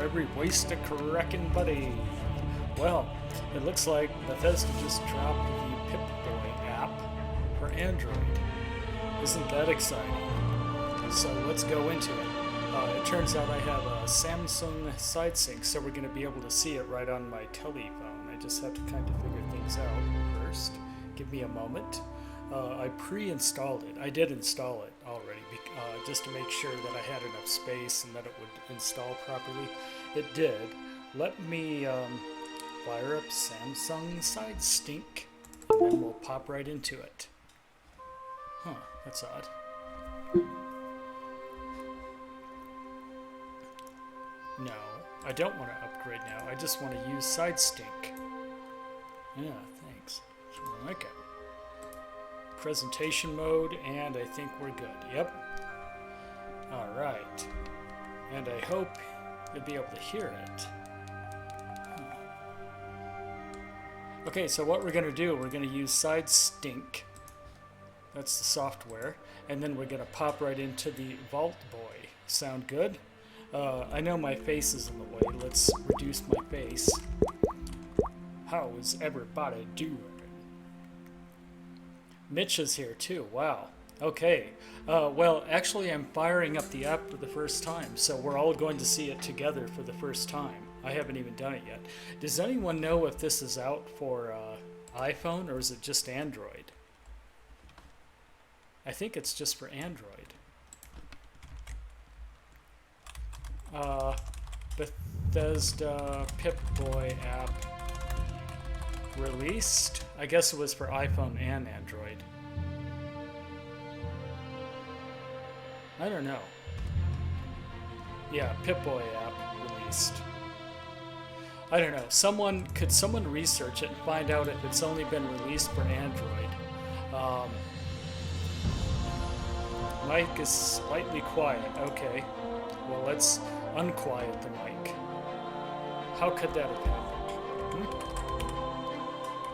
every Wastecrackin buddy. Well, it looks like Bethesda just dropped the Pip Boy app for Android. Isn't that exciting? So let's go into it. It turns out I have a Samsung side sync, so we're going to be able to see it right on my telephone. I just have to kind of figure things out first. Give me a moment. I pre-installed it. I did install it already just to make sure that I had enough space and that it would install properly. It did. Let me fire up Samsung side sync, and then we'll pop right into it. Huh, that's odd. No, I don't want to upgrade now. I just want to use side sync. Yeah, thanks. Okay. Presentation mode, and I think we're good. Yep. Alright. And I hope you'll be able to hear it. Okay, so what we're going to do, we're going to use side sync. That's the software. And then we're going to pop right into the Vault Boy. Sound good? I know my face is in the way. Let's reduce my face. How is everybody doing? Mitch is here too. Wow. Okay. Well, actually, I'm firing up the app for the first time, so we're all going to see it together for the first time. I haven't even done it yet. Does anyone know if this is out for iPhone or is it just Android? I think it's just for Android. Bethesda Pip Boy app released. I guess it was for iPhone and Android. I don't know. Yeah, Pip Boy app released. I don't know. Could someone research it and find out if it's only been released for Android? Mic is slightly quiet. Okay. Well, let's unquiet the mic. How could that have happened?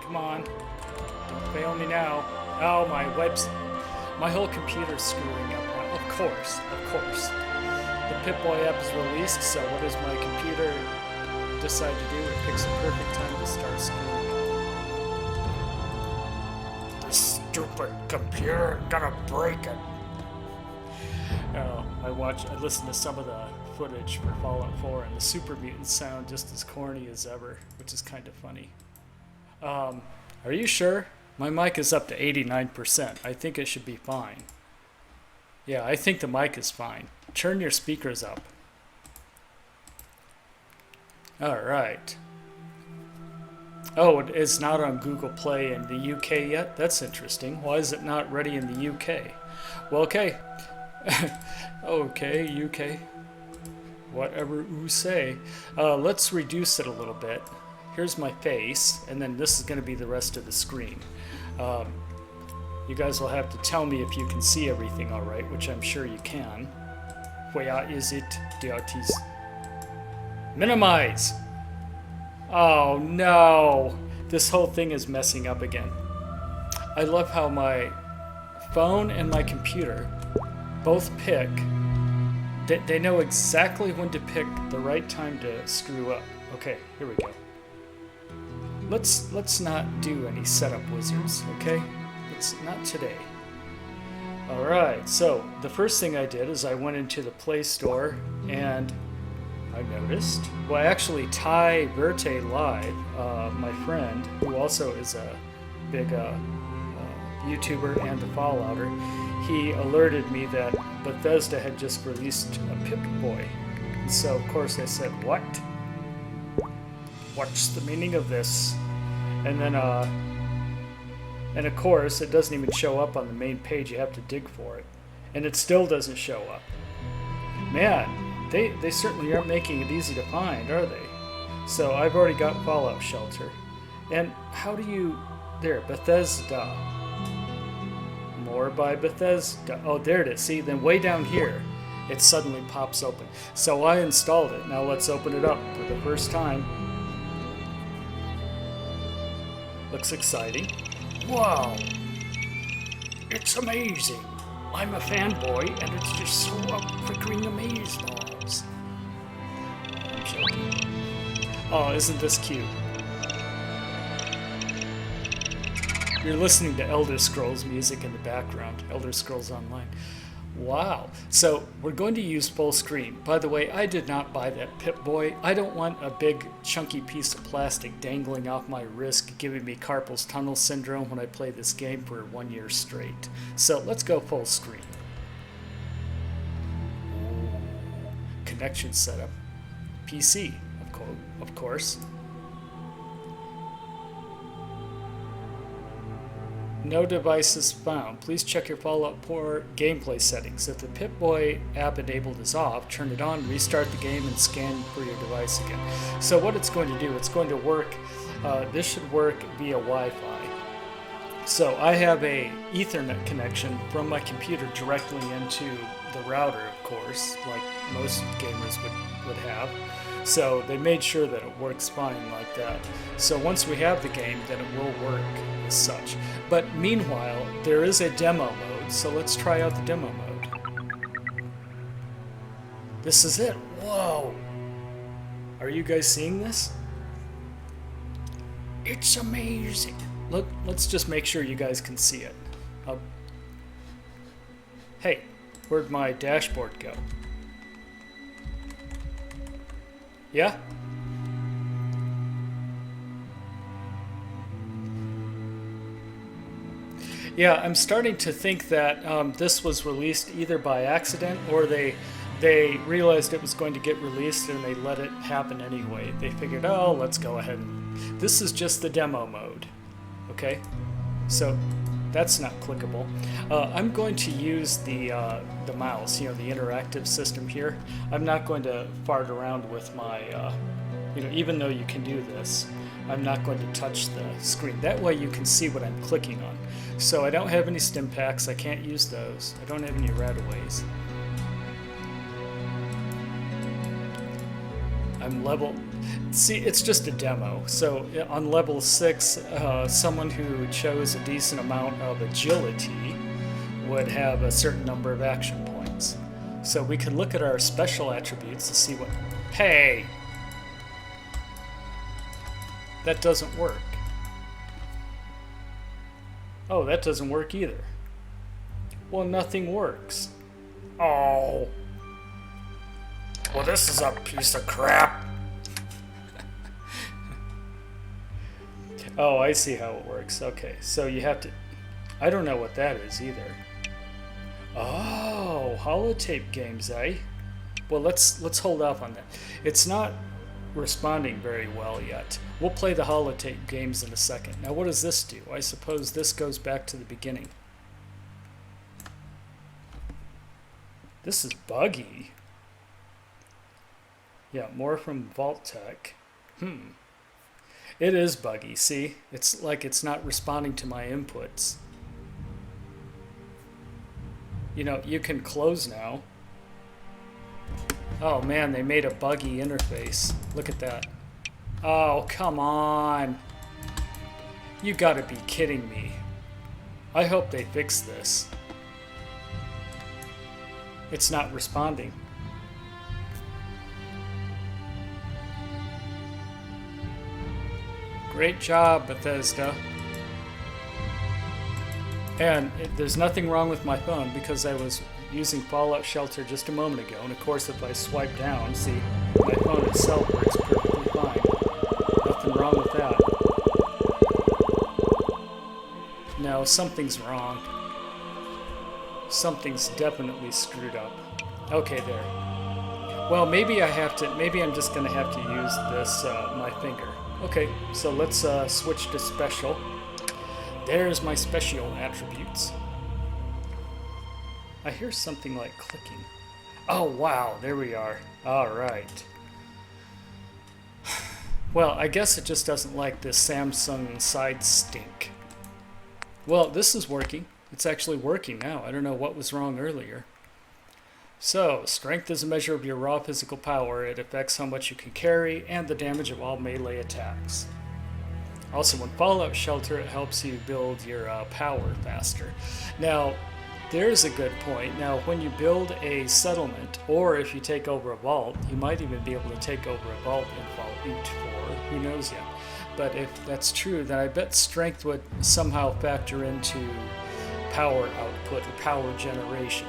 Come on. Don't fail me now. Oh, my whole computer's screwing up now. Of course. The Pip Boy app is released, so what does my computer decide to do? It picks a perfect time to start screwing. This stupid computer, gonna break it. I listened to some of the footage for Fallout 4, and the super mutants sound just as corny as ever, which is kind of funny. Are you sure? My mic is up to 89%. I think it should be fine. Yeah, I think the mic is fine. Turn your speakers up. Alright. Oh, it's not on Google Play in the UK yet? That's interesting. Why is it not ready in the UK? Well, okay. Okay, UK. Whatever you say. Let's reduce it a little bit. Here's my face, and then this is going to be the rest of the screen. You guys will have to tell me if you can see everything all right, which I'm sure you can. Where is it? DRTs. Minimize! Oh no! This whole thing is messing up again. I love how my phone and my computer both pick. They know exactly when to pick the right time to screw up. Okay, here we go. Let's not do any setup wizards, okay? It's not today. Alright, so the first thing I did is I went into the Play Store and I noticed, well actually Ty Verte Live, my friend, who also is a big YouTuber and a Fallouter, he alerted me that Bethesda had just released a Pip Boy. And so of course I said, what? What's the meaning of this? And then, and of course, it doesn't even show up on the main page. You have to dig for it. And it still doesn't show up. Man, they certainly aren't making it easy to find, are they? So I've already got Fallout Shelter. And how do you... There, Bethesda. More by Bethesda. Oh, there it is. See, then way down here, it suddenly pops open. So I installed it. Now let's open it up for the first time. Looks exciting. Wow! It's amazing! I'm a fanboy, and it's just so freaking amazeballs. I'm joking. Oh, isn't this cute? You're listening to Elder Scrolls music in the background. Elder Scrolls Online. Wow. So we're going to use full screen. By the way, I did not buy that Pip Boy. I don't want a big chunky piece of plastic dangling off my wrist giving me carpal tunnel syndrome when I play this game for 1 year straight. So let's go full screen. Connection setup. PC, of course. No devices found. Please check your Fallout 4 gameplay settings. If the Pip Boy app enabled is off, turn it on, restart the game, and scan for your device again. So what it's going to do, it's going to work, this should work via Wi-Fi. So I have a Ethernet connection from my computer directly into the router, of course, like most gamers would have. So they made sure that it works fine like that. So once we have the game, then it will work as such. But meanwhile, there is a demo mode, so let's try out the demo mode. This is it. Whoa! Are you guys seeing this? It's amazing. Look, let's just make sure you guys can see it. Hey, where'd my dashboard go? Yeah? Yeah, I'm starting to think that this was released either by accident or they realized it was going to get released and they let it happen anyway. They figured, oh, let's go ahead and... This is just the demo mode, okay? So that's not clickable. I'm going to use the mouse, you know, the interactive system here. I'm not going to fart around with my, you know, even though you can do this, I'm not going to touch the screen. That way you can see what I'm clicking on. So I don't have any stim packs, I can't use those. I don't have any rataways. I'm level... See, it's just a demo. So on level 6, someone who chose a decent amount of agility would have a certain number of action points. So we can look at our special attributes to see what... Hey! That doesn't work. Oh, that doesn't work either. Well, nothing works. Oh. Well, this is a piece of crap. Oh, I see how it works. Okay, so you have to... I don't know what that is either. Oh, holotape games, eh? Well, let's hold off on that. It's not responding very well yet. We'll play the holotape games in a second. Now, what does this do? I suppose this goes back to the beginning. This is buggy. Yeah, more from vault-tec. It is buggy, see? It's like it's not responding to my inputs. You know, you can close now. Oh man, they made a buggy interface. Look at that. Oh, come on. You gotta be kidding me. I hope they fix this. It's not responding. Great job, Bethesda. And there's nothing wrong with my phone because I was using Fallout Shelter just a moment ago. And of course, if I swipe down, see, my phone itself works perfectly fine. Nothing wrong with that. No, something's wrong. Something's definitely screwed up. Okay, there. Well, maybe I'm just gonna have to use this, my finger. Okay, so let's switch to special. There's my special attributes. I hear something like clicking. Oh wow, there we are. Alright. Well, I guess it just doesn't like this Samsung side stink. Well, this is working. It's actually working now. I don't know what was wrong earlier. So, strength is a measure of your raw physical power. It affects how much you can carry and the damage of all melee attacks. Also, in Fallout Shelter, it helps you build your power faster. Now, There's a good point. Now, when you build a settlement, or if you take over a vault, you might even be able to take over a vault in Fallout 4. Who knows yet? But if that's true, then I bet strength would somehow factor into power output or power generation.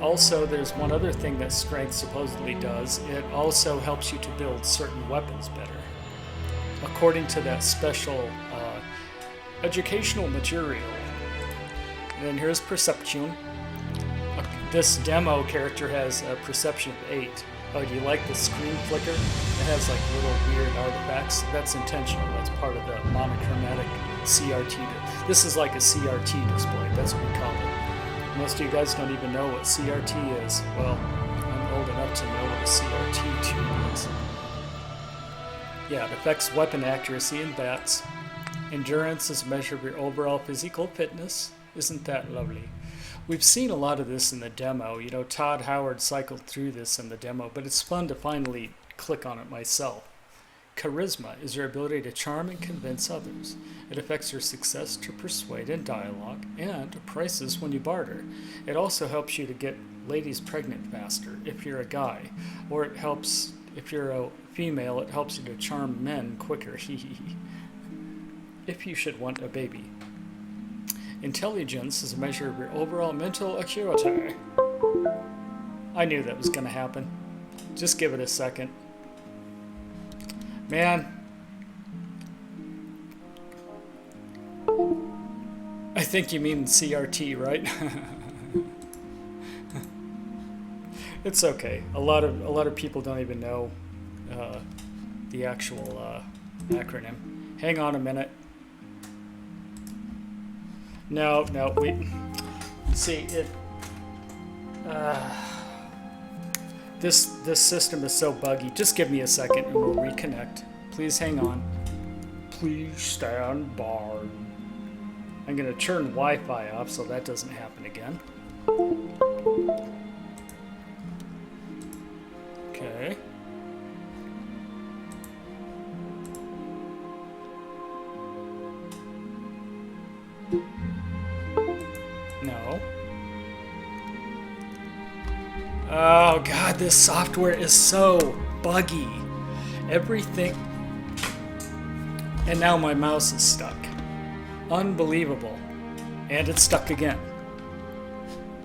Also, there's one other thing that strength supposedly does. It also helps you to build certain weapons better. According to that special educational material. And then here's perception. This demo character has a perception of 8. Oh, do you like the screen flicker? It has like little weird artifacts. That's intentional. That's part of the monochromatic CRT. This is like a CRT display. That's what we call it. Most of you guys don't even know what CRT is. Well, I'm old enough to know what a CRT tube is. Yeah, it affects weapon accuracy in bats. Endurance is a measure of your overall physical fitness. Isn't that lovely? We've seen a lot of this in the demo. You know, Todd Howard cycled through this in the demo, but it's fun to finally click on it myself. Charisma is your ability to charm and convince others. It affects your success to persuade in dialogue and prices when you barter. It also helps you to get ladies pregnant faster if you're a guy, or it helps if you're a female. It helps you to charm men quicker. If you should want a baby. Intelligence is a measure of your overall mental acuity. I knew that was going to happen. Just give it a second. Man. I think you mean CRT, right? It's okay. A lot of people don't even know the actual acronym. Hang on a minute. No, wait. See, this system is so buggy. Just give me a second and we'll reconnect. Please hang on. Please stand by. I'm going to turn Wi-Fi off so that doesn't happen again. Okay. No. Oh god, this software is so buggy. Everything. And now my mouse is stuck. Unbelievable. And it's stuck again.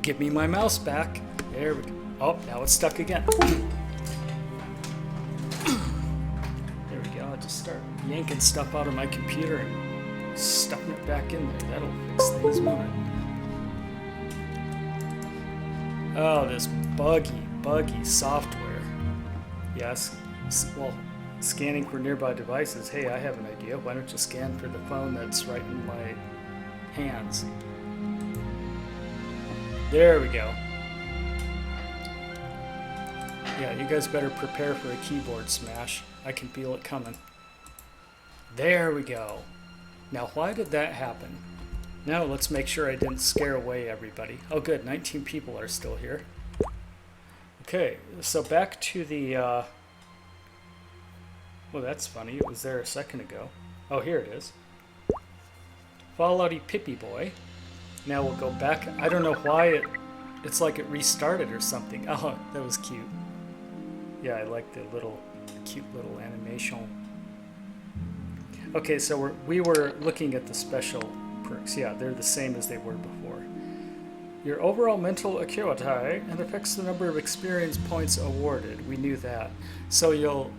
Give me my mouse back. There we go. Oh, now it's stuck again. There we go. I'll just start yanking stuff out of my computer and stuffing it back in there. That'll fix things, won't it? Oh, this buggy software. Yes. Well, scanning for nearby devices. Hey, I have an idea. Why don't you scan for the phone that's right in my hands? There we go. Yeah, you guys better prepare for a keyboard smash. I can feel it coming. There we go. Now, why did that happen? Now, let's make sure I didn't scare away everybody. Oh, good. 19 people are still here. Okay, so back to the... Well, that's funny. It was there a second ago. Oh, here it is. Fallouty Pip Boy. Now we'll go back. I don't know why it's like it restarted or something. Oh, that was cute. Yeah, I like the cute little animation. Okay, so we were looking at the special perks. Yeah, they're the same as they were before. Your overall mental acuity and affects the number of experience points awarded. We knew that. So you'll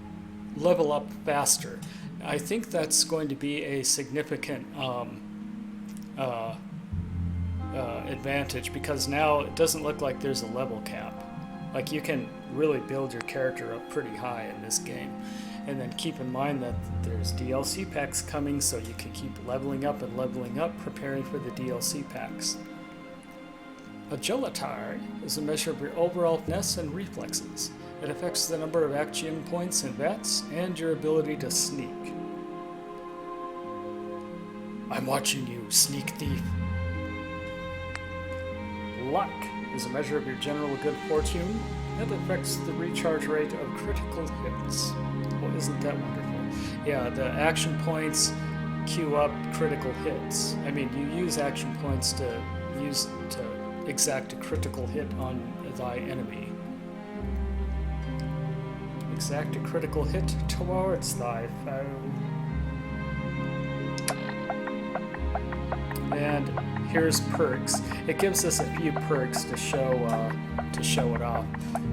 level up faster. I think that's going to be a significant advantage, because now it doesn't look like there's a level cap. Like, you can really build your character up pretty high in this game. And then keep in mind that there's DLC packs coming, so you can keep leveling up and leveling up, preparing for the DLC packs. Agility is a measure of your overall finesse and reflexes. It affects the number of action points in VATS and your ability to sneak. I'm watching you, sneak thief. Luck is a measure of your general good fortune. It affects the recharge rate of critical hits. Well, isn't that wonderful? Yeah, the action points queue up critical hits. I mean, you use action points to use to exact a critical hit on thy enemy. Exact a critical hit towards thy foe. And here's perks. It gives us a few perks to show it off.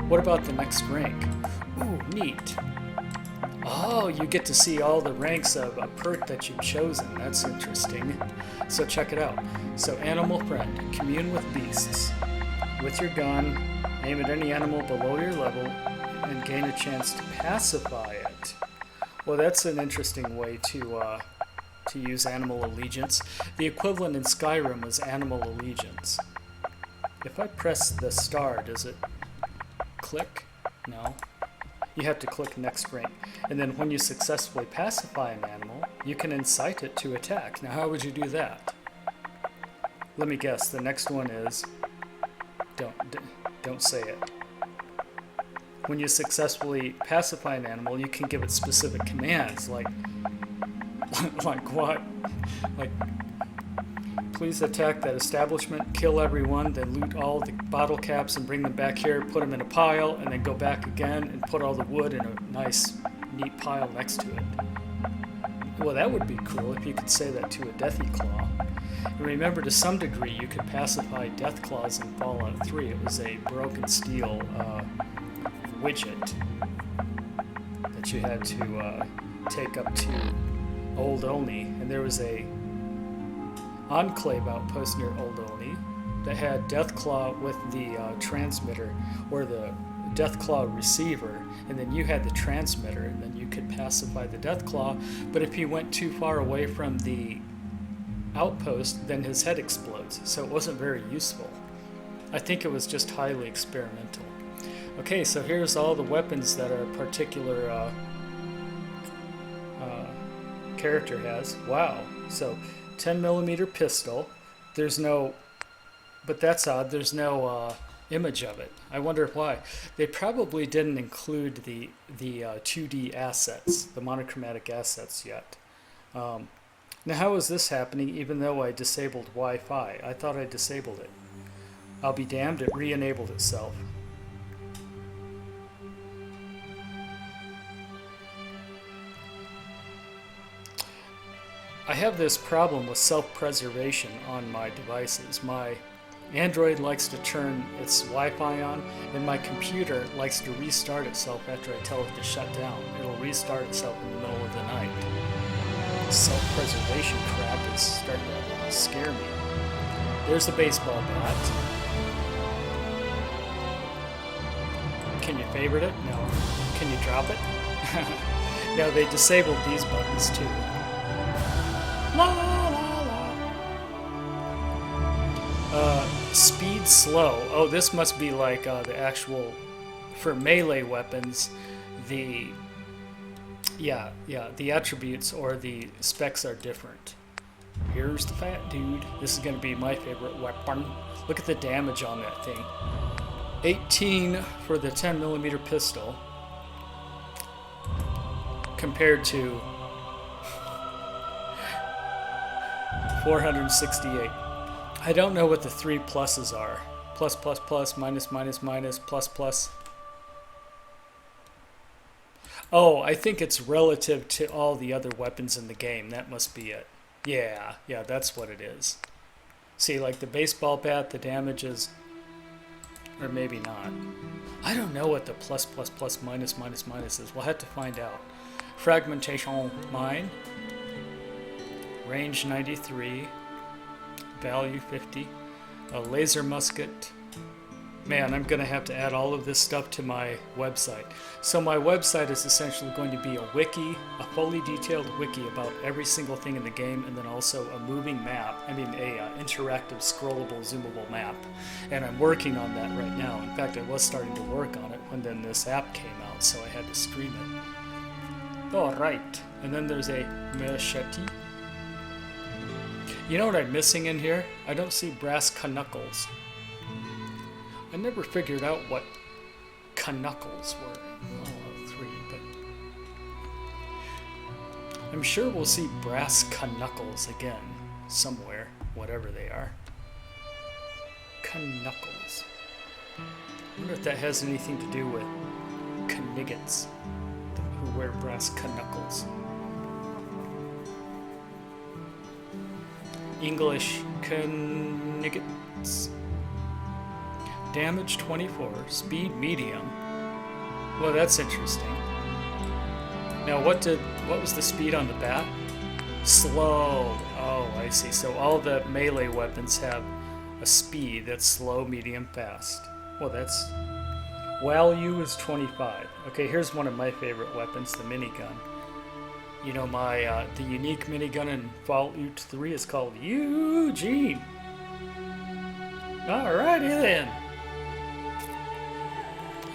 What about the next rank? Ooh, neat. Oh, you get to see all the ranks of a perk that you've chosen. That's interesting. So check it out. So animal friend, commune with beasts. With your gun, aim at any animal below your level and gain a chance to pacify it. Well, that's an interesting way to use animal allegiance. The equivalent in Skyrim was animal allegiance. If I press the star, does it click? No. You have to click next rank. And then when you successfully pacify an animal, you can incite it to attack. Now how would you do that? Let me guess, the next one is don't say it. When you successfully pacify an animal, you can give it specific commands like what? Like, please attack that establishment, kill everyone, then loot all the bottle caps and bring them back here, put them in a pile, and then go back again and put all the wood in a nice, neat pile next to it. Well, that would be cool if you could say that to a Deathy Claw. And remember, to some degree, you could pacify Death Claws in Fallout 3. It was a broken steel widget that you had to take up to Old Olney, and there was a enclave outpost near Old Olney that had Deathclaw with the transmitter, or the Deathclaw receiver, and then you had the transmitter, and then you could pacify the Deathclaw. But if he went too far away from the outpost, then his head explodes, so it wasn't very useful. I think it was just highly experimental. Okay, so here's all the weapons that a particular character has. Wow. So 10mm pistol. There's no, but that's odd, there's no image of it. I wonder why. They probably didn't include the 2D assets, the monochromatic assets yet. Now how is this happening even though I disabled Wi-Fi? I thought I disabled it. I'll be damned, it re-enabled itself. I have this problem with self-preservation on my devices. My Android likes to turn its Wi-Fi on, and my computer likes to restart itself after I tell it to shut down. It'll restart itself in the middle of the night. Self-preservation crap is starting to scare me. There's the baseball bat. Can you favorite it? No. Can you drop it? No, they disabled these buttons too. La, la, la. Speed slow. Oh, this must be like the actual, for melee weapons, the attributes or the specs are different. Here's the fat dude. This is going to be my favorite weapon. Look at the damage on that thing. 18 for the 10mm pistol compared to 468. I don't know what the three pluses are. Plus, plus, plus, minus, minus, minus, plus, plus. Oh, I think it's relative to all the other weapons in the game. That must be it. Yeah, that's what it is. See, like the baseball bat, the damage is... Or maybe not. I don't know what the plus, plus, plus, minus, minus, minus is. We'll have to find out. Fragmentation mine. Range 93, value 50, a laser musket. Man, I'm going to have to add all of this stuff to my website. So my website is essentially going to be a wiki, a fully detailed wiki about every single thing in the game, and then also a moving map, a interactive, scrollable, zoomable map. And I'm working on that right now. In fact, I was starting to work on it when then this app came out, so I had to stream it. All right, and then there's a machete. You know what I'm missing in here? I don't see brass knuckles. I never figured out what knuckles were in Fallout 3, but I'm sure we'll see brass knuckles again somewhere, whatever they are. knuckles. I wonder if that has anything to do with Kniggets, who wear brass knuckles. English Kniggets. Damage 24, speed medium. Well, that's interesting. Now, what was the speed on the bat? Slow. Oh, I see. So all the melee weapons have a speed that's slow, medium, fast. Well, that's... Value is 25. Okay, here's one of my favorite weapons, the minigun. You know, the unique minigun in Fallout 3 is called Eugene. Alrighty then.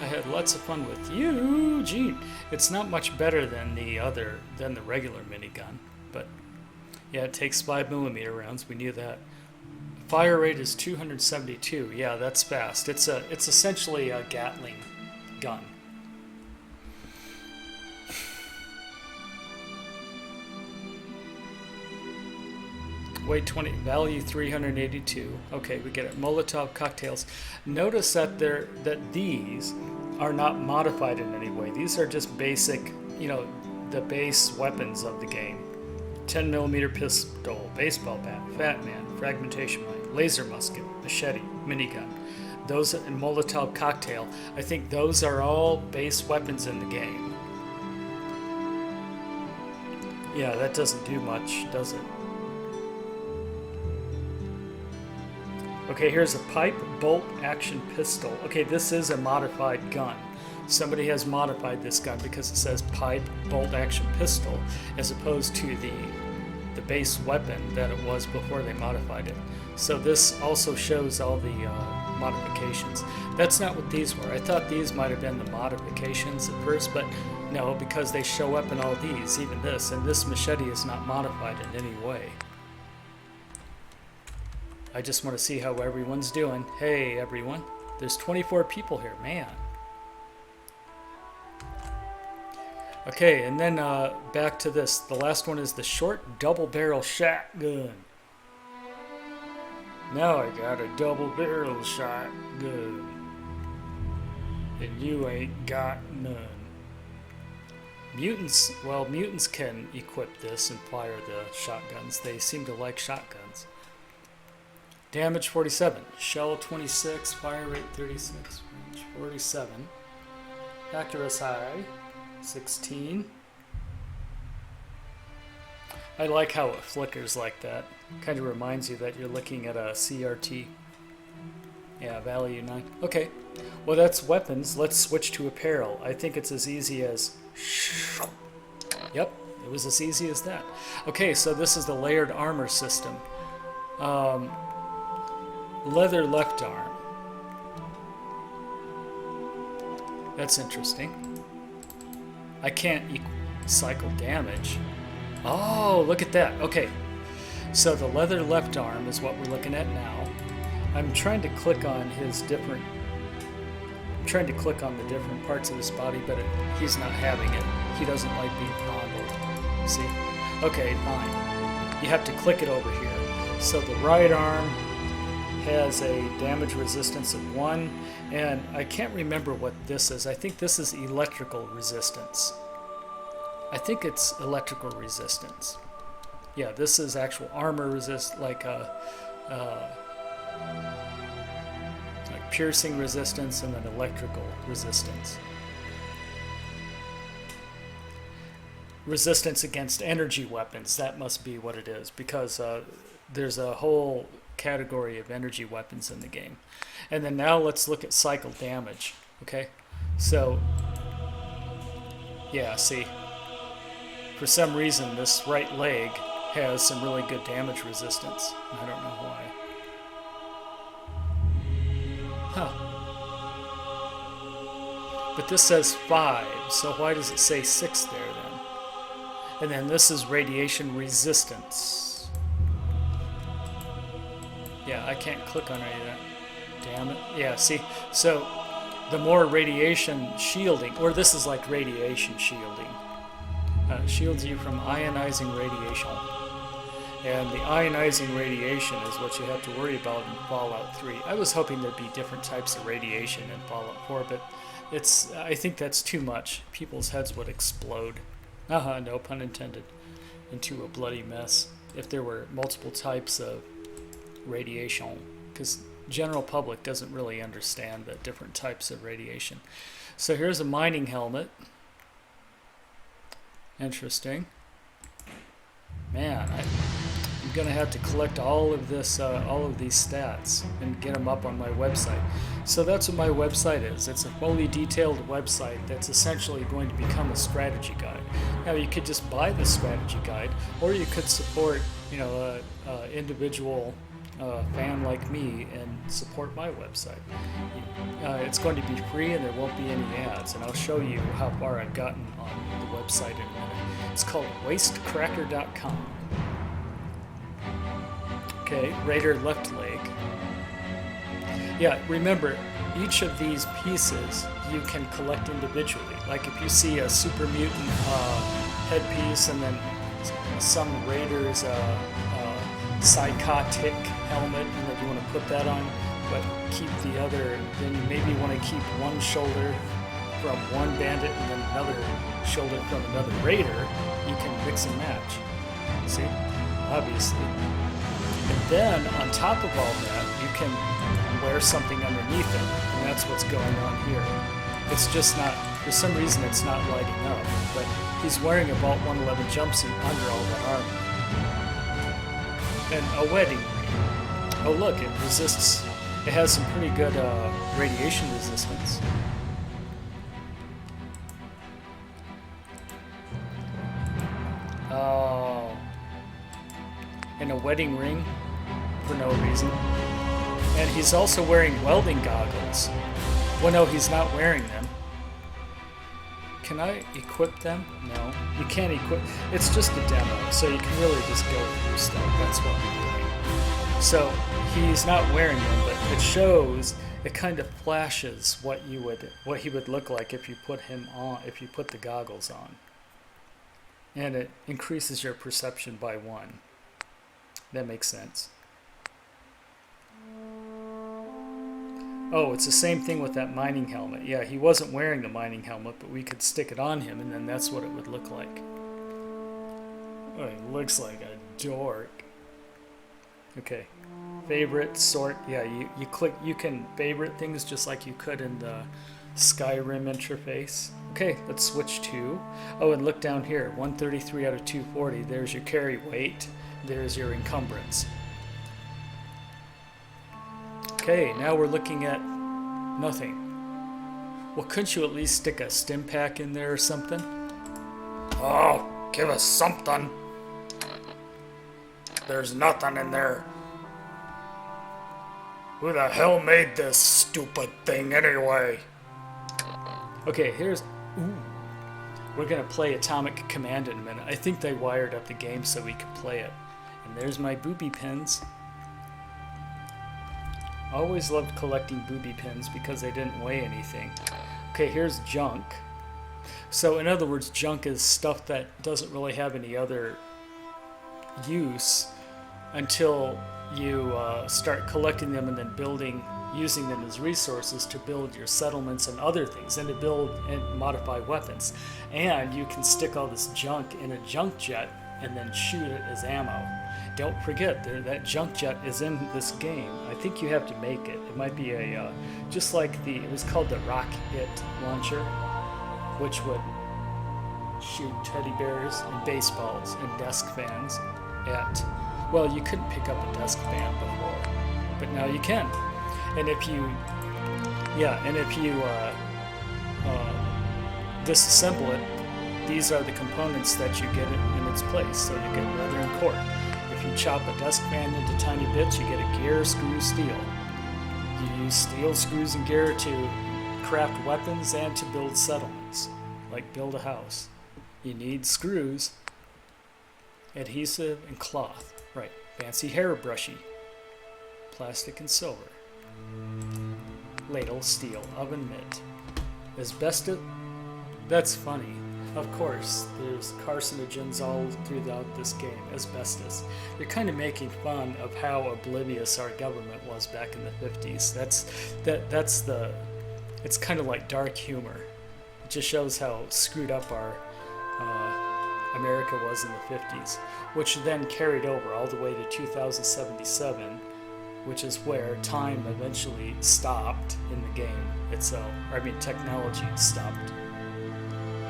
I had lots of fun with Eugene. It's not much better than the regular minigun, but yeah, it takes 5mm rounds. We knew that. Fire rate is 272. Yeah, that's fast. It's essentially a Gatling gun. Weight 20, value 382. Okay, we get it. Molotov cocktails. Notice that these are not modified in any way. These are just basic, you know, the base weapons of the game. 10mm pistol, baseball bat, fat man, fragmentation mine, laser musket, machete, minigun. Those and Molotov cocktail. I think those are all base weapons in the game. Yeah, that doesn't do much, does it? Okay, here's a pipe bolt action pistol. Okay, this is a modified gun. Somebody has modified this gun because it says pipe bolt action pistol as opposed to the base weapon that it was before they modified it. So this also shows all the modifications. That's not what these were. I thought these might have been the modifications at first, but no, because they show up in all these, even this, and this machete is not modified in any way. I just want to see how everyone's doing. Hey, everyone. There's 24 people here, man. Okay, and then back to this. The last one is the short double-barrel shotgun. Now I got a double-barrel shotgun. And you ain't got none. Mutants, well, mutants can equip this and fire the shotguns. They seem to like shotguns. Damage 47, shell 26, fire rate 36, range 47, accuracy high 16. I like how it flickers like that. Kind of reminds you that you're looking at a CRT. Yeah, value 9. Okay, well that's weapons. Let's switch to apparel. I think it's as easy as... Yep, it was as easy as that. Okay, so this is the layered armor system. Leather left arm. That's interesting. I can't cycle damage. Oh, look at that. Okay. So the leather left arm is what we're looking at now. I'm trying to click on his different... I'm trying to click on the different parts of his body, but he's not having it. He doesn't like being fondled. See? Okay, fine. You have to click it over here. So the right arm has a damage resistance of 1, and I can't remember what this is. I think this is electrical resistance. I think it's electrical resistance. Yeah, this is actual armor resist, like piercing resistance and then electrical resistance. Resistance against energy weapons, that must be what it is, because there's a whole category of energy weapons in the game. And then now let's look at cycle damage. Okay, so yeah, see, for some reason this right leg has some really good damage resistance. I don't know why. Huh. But this says 5, so why does it say 6 there then? And then this is radiation resistance. Yeah, I can't click on any of that. Damn it. Yeah, see, so the more radiation shielding, or this is like radiation shielding, shields you from ionizing radiation. And the ionizing radiation is what you have to worry about in Fallout 3. I was hoping there'd be different types of radiation in Fallout 4, but I think that's too much. People's heads would explode. No pun intended. Into a bloody mess if there were multiple types of radiation, because general public doesn't really understand the different types of radiation. So here's a mining helmet. Interesting. Man, I'm gonna have to collect all of these stats and get them up on my website. So that's what my website is. It's a fully detailed website that's essentially going to become a strategy guide. Now you could just buy the strategy guide, or you could support, an individual fan like me and support my website. It's going to be free and there won't be any ads, and I'll show you how far I've gotten on the website in a minute. It's called Wastecrackin.com. Okay, Raider left leg. Yeah, remember, each of these pieces you can collect individually. Like if you see a super mutant headpiece and then some Raider's psychotic helmet, you want to put that on, but keep the other, then you maybe want to keep one shoulder from one bandit and then another shoulder from another Raider. You can mix and match. See? Obviously. And then, on top of all that, you can wear something underneath it, and that's what's going on here. It's just not, for some reason it's not lighting up, but he's wearing a Vault 111 jumpsuit under all that armor. And a wedding ring. Oh look, it resists, it has some pretty good radiation resistance. Oh. And a wedding ring for no reason. And he's also wearing welding goggles. Well, no, he's not wearing them. Can I equip them? No, you can't equip. It's just a demo, so you can really just go through stuff. That's what I'm doing. So he's not wearing them, but it shows. It kind of flashes what he would look like if you put him on, if you put the goggles on, and it increases your perception by 1. That makes sense. Oh, it's the same thing with that mining helmet. Yeah, he wasn't wearing the mining helmet, but we could stick it on him, and then that's what it would look like. Oh, he looks like a dork. Okay. Favorite, sort. Yeah, you click. You can favorite things just like you could in the Skyrim interface. Okay, let's switch to. Oh, and look down here. 133 out of 240. There's your carry weight. There's your encumbrance. Okay, now we're looking at nothing. Well, couldn't you at least stick a stim pack in there or something? Oh, give us something. There's nothing in there. Who the hell made this stupid thing anyway? Okay, here's... Ooh. We're going to play Atomic Command in a minute. I think they wired up the game so we could play it. And there's my booby pins. I always loved collecting booby pins because they didn't weigh anything. Okay, here's junk. So in other words, junk is stuff that doesn't really have any other use until you start collecting them and then using them as resources to build your settlements and other things, and to build and modify weapons. And you can stick all this junk in a junk jet and then shoot it as ammo. Don't forget, that junk jet is in this game. I think you have to make it. It might be a, just like it was called the Rocket launcher, which would shoot teddy bears and baseballs and desk fans at, well, you couldn't pick up a desk fan before, but now you can. And if you disassemble it, these are the components that you get in its place. So you get leather and cork. If you chop a desk fan into tiny bits, you get a gear, screw, steel. You use steel, screws, and gear to craft weapons and to build settlements, like build a house. You need screws, adhesive, and cloth. Right, fancy hairbrushy, plastic and silver. Ladle, steel, oven mitt. Asbestos, that's funny. Of course, there's carcinogens all throughout this game, asbestos. You're kind of making fun of how oblivious our government was back in the 50s. It's kind of like dark humor. It just shows how screwed up our America was in the 50s, which then carried over all the way to 2077, which is where time eventually stopped in the game itself. Technology stopped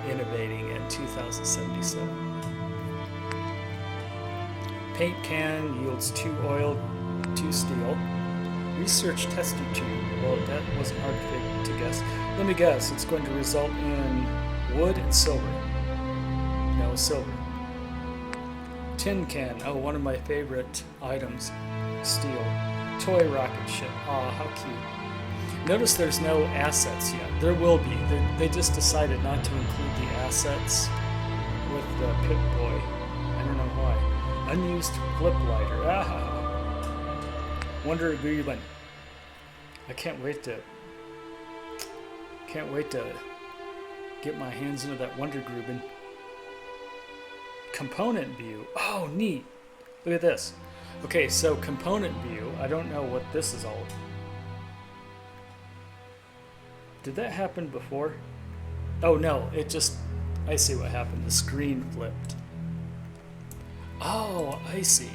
innovating in 2077. Paint can yields 2 oil, 2 steel. Research test tube. Well, that wasn't hard to guess. Let me guess. It's going to result in wood and silver. No, silver. Tin can. Oh, one of my favorite items. Steel. Toy rocket ship. Aw, how cute. Notice there's no assets yet. There will be. They just decided not to include the assets with the Pip Boy. I don't know why. Unused flip lighter. Ah. Wastecrackin. I can't wait to get my hands into that Wastecrackin. Component view. Oh, neat. Look at this. Okay, so component view. I don't know what this is all. Did that happen before? Oh no, I see what happened. The screen flipped. Oh, I see.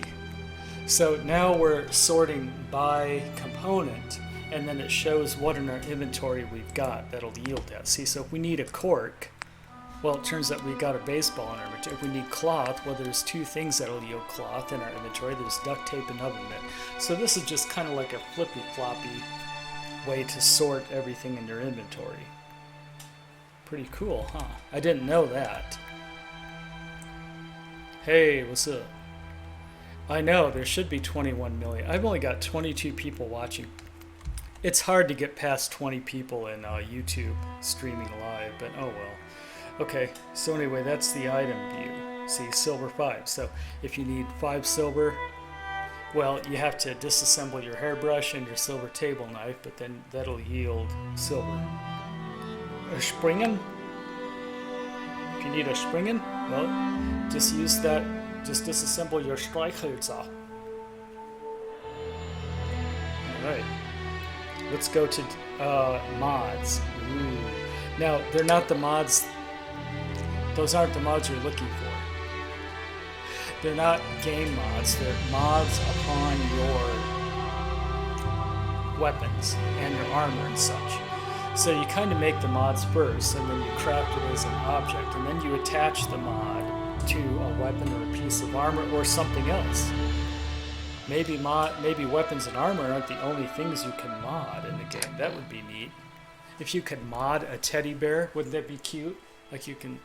So now we're sorting by component, and then it shows what in our inventory we've got that'll yield that. See, so if we need a cork, well, it turns out we got a baseball in our inventory. If we need cloth, well, there's 2 things that'll yield cloth in our inventory. There's duct tape and oven mitt. So this is just kind of like a flippy-floppy way to sort everything in your inventory. Pretty cool, huh? I didn't know that. Hey, what's up? I know, there should be 21 million. I've only got 22 people watching. It's hard to get past 20 people in YouTube streaming live, but oh well. Okay, so anyway, that's the item view. See, silver 5. So if you need 5 silver, well, you have to disassemble your hairbrush and your silver table knife, but then that'll yield silver. A springen? If you need a springen, well, just use that. Just disassemble your Streichhölzer. Alright. Let's go to mods. Ooh. Now, they're not the mods. Those aren't the mods you're looking for. They're not game mods. They're mods upon your weapons and your armor and such. So you kind of make the mods first, and then you craft it as an object, and then you attach the mod to a weapon or a piece of armor or something else. Maybe weapons and armor aren't the only things you can mod in the game. That would be neat. If you could mod a teddy bear, wouldn't that be cute? Like you can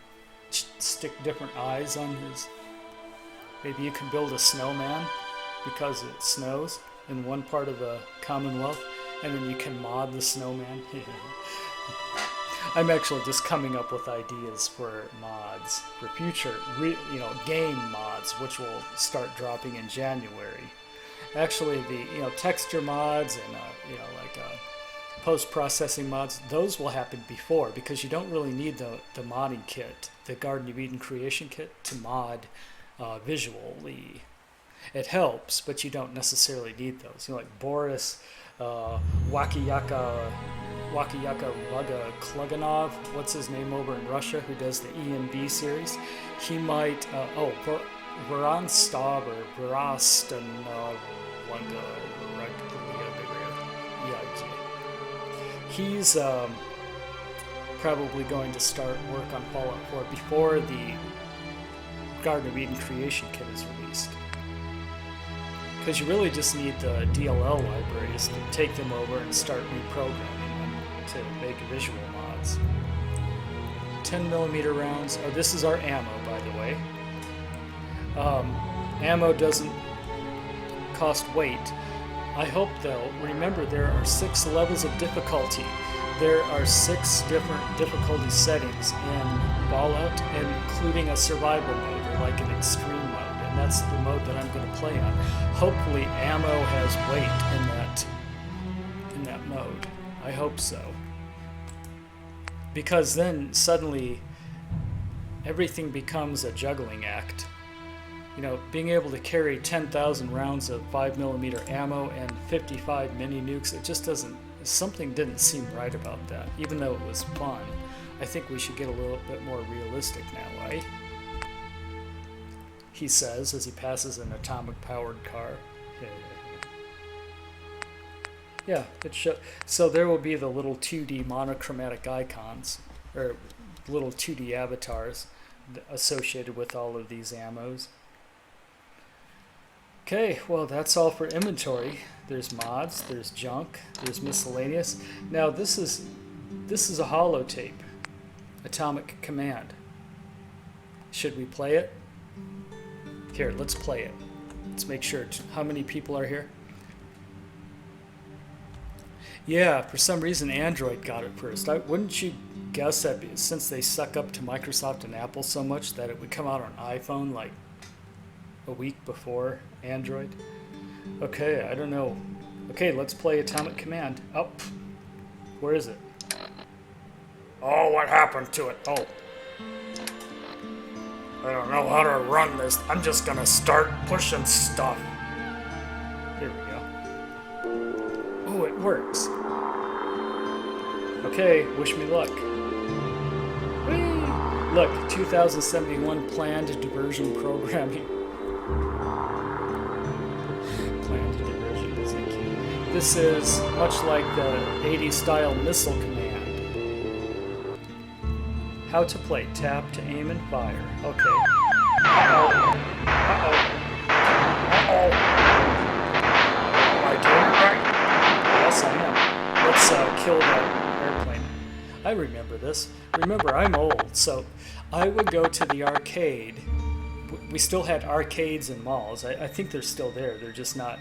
stick different eyes on his. Maybe you can build a snowman because it snows in one part of the Commonwealth, and then you can mod the snowman. I'm actually just coming up with ideas for mods for future, game mods, which will start dropping in January. Actually, the texture mods and post-processing mods, those will happen before, because you don't really need the modding kit, the Garden of Eden creation kit, to mod visually. It helps, but you don't necessarily need those. Like Boris Wakiyaka Ruga Kluganov, what's his name over in Russia, who does the EMB series. He might, Voronstov or Vorastanov, he's probably going to start work on Fallout 4 before the Garden of Eden creation kit is released. Because you really just need the DLL libraries to take them over and start reprogramming them to make visual mods. 10mm rounds. Oh, this is our ammo, by the way. Ammo doesn't cost weight. I hope, though, remember there are 6 levels of difficulty. There are 6 different difficulty settings in Fallout, including a survival mode, or like an extreme mode, and that's the mode that I'm going to play on. Hopefully ammo has weight in that mode. I hope so. Because then suddenly everything becomes a juggling act. You know, being able to carry 10,000 rounds of 5mm ammo and 55 mini nukes, it just doesn't, something didn't seem right about that. Even though it was fun, I think we should get a little bit more realistic now, right? He says as he passes an atomic-powered car. Yeah, it should. So there will be the little 2D monochromatic icons, or little 2D avatars associated with all of these ammos. Okay, well that's all for inventory. There's mods, there's junk, there's miscellaneous. Now this is a holotape, Atomic Command. Should we play it? Here, let's play it. Let's make sure. How many people are here? Yeah, for some reason Android got it first. Wouldn't you guess that since they suck up to Microsoft and Apple so much that it would come out on iPhone like a week before Android? Okay, I don't know. Okay, let's play Atomic Command. Oh, where is it? Oh, what happened to it? Oh. I don't know how to run this. I'm just gonna start pushing stuff. Here we go. Oh, it works. Okay, wish me luck. Whee! Look, 2071 planned diversion programming. Planned diversion, isn't it? This is much like the 80s style missile command. How to play. Tap to aim and fire. Okay. Uh-oh. Uh-oh. Uh-oh. Am I doing it right? Yes, I am. Let's kill that airplane. I remember this. Remember, I'm old, so I would go to the arcade. We still had arcades in malls. I think they're still there. They're just not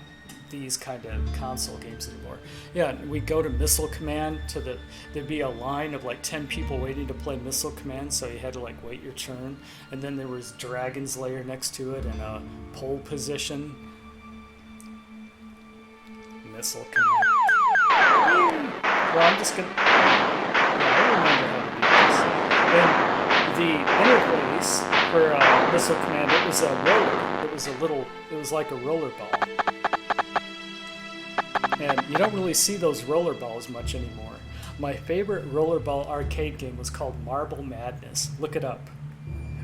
these kind of console games anymore. Yeah, we go to Missile Command there'd be a line of like 10 people waiting to play Missile Command, so you had to like wait your turn, and then there was Dragon's Lair next to it and a pole position. Missile Command. Well, I'm just gonna. Yeah, I remember how to do this. And the interface for Missile Command, it was a roller. It was like a roller ball. And you don't really see those roller balls much anymore. My favorite rollerball arcade game was called Marble Madness. Look it up.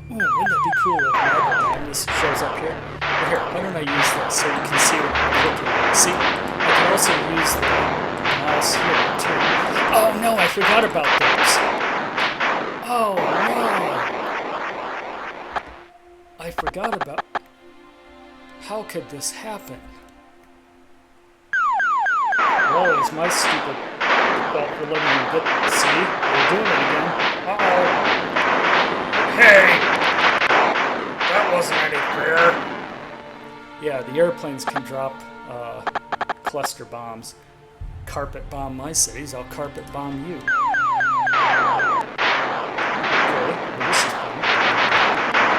Ooh, wouldn't that be cool if Marble Madness shows up here? But here, why don't I use this so you can see what I'm looking at? See, I can also use the mouse here too. Oh no, I forgot about those. Oh no. I forgot about... How could this happen? Whoa, it's my stupid fault for letting you get... See? We're doing it again. Uh-oh. Hey! That wasn't any fair. Yeah, the airplanes can drop cluster bombs. Carpet bomb my cities, I'll carpet bomb you. Okay, well, this is fun.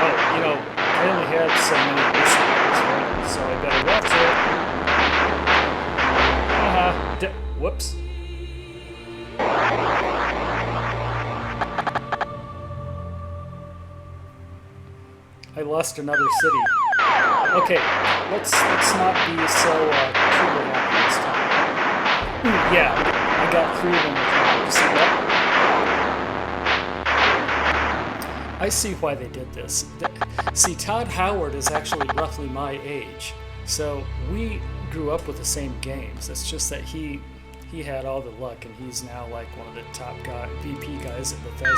Oh, you know, I only had so many of these things, right? So I better watch it. Whoops. I lost another city. Okay, let's not be so trigger happy this time. Ooh, yeah, I got 3 of them with me. You see that? I see why they did this. See, Todd Howard is actually roughly my age, so we grew up with the same games. It's just that he had all the luck, and he's now like one of the top VP guys at Bethesda. And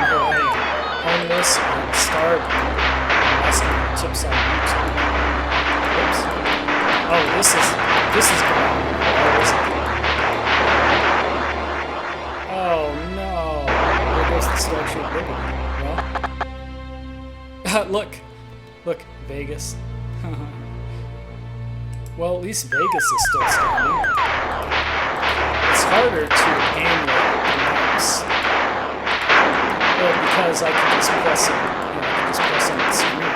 here I am, homeless and starving, asking for tips on YouTube. Oops. Oh, this is going. Oh no! There goes the Statue of Liberty. Well, look, Vegas. Well, at least Vegas is still standing. It's harder to aim with the mouse. Well, because I can just press it, I can just press on the screen.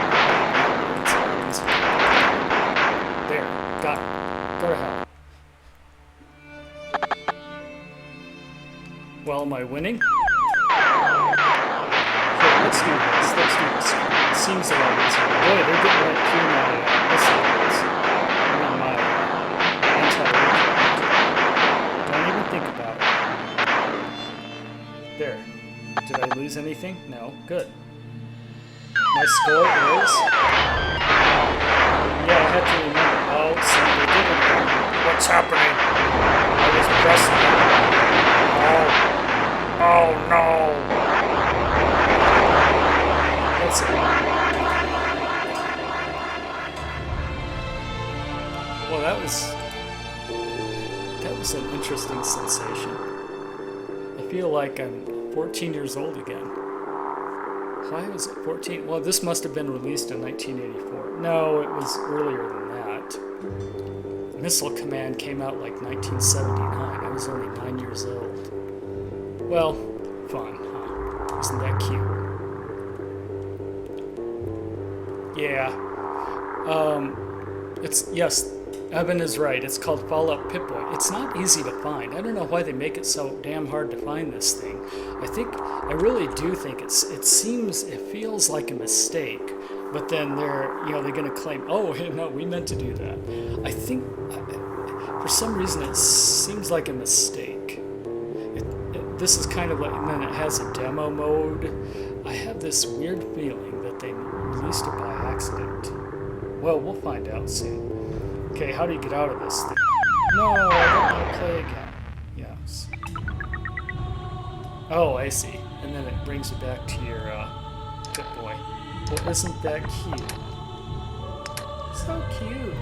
There, got it. Go to hell. Well, am I winning? Here, let's let's do this. Let's do this. It seems a lot easier. Boy, they're getting right through my missiles. I mean, my anti-aircraft. Don't even think about it. There. Did I lose anything? No. Good. My score is... Yeah, I had to remember. Oh, see, they did it again. What's happening? I was pressing it. Oh no! That's it. Well, that was an interesting sensation. I feel like I'm 14 years old again. Why was it 14? Well, this must have been released in 1984. No, it was earlier than that. Missile Command came out like 1979. I was only 9 years old. Well, fun, huh? Isn't that cute? Yeah. Yes, Evan is right. It's called Fallout Pip Boy. It's not easy to find. I don't know why they make it so damn hard to find this thing. I really do think it feels like a mistake, but then they're gonna claim, oh, no, we meant to do that. I think, for some reason, it seems like a mistake. This is kind of like, and then it has a demo mode. I have this weird feeling that they released it by accident. Well, we'll find out soon. Okay, how do you get out of this thing? No, I don't want to play again. Yes. Oh, I see. And then it brings you back to your Pip Boy. Well, isn't that cute? So cute.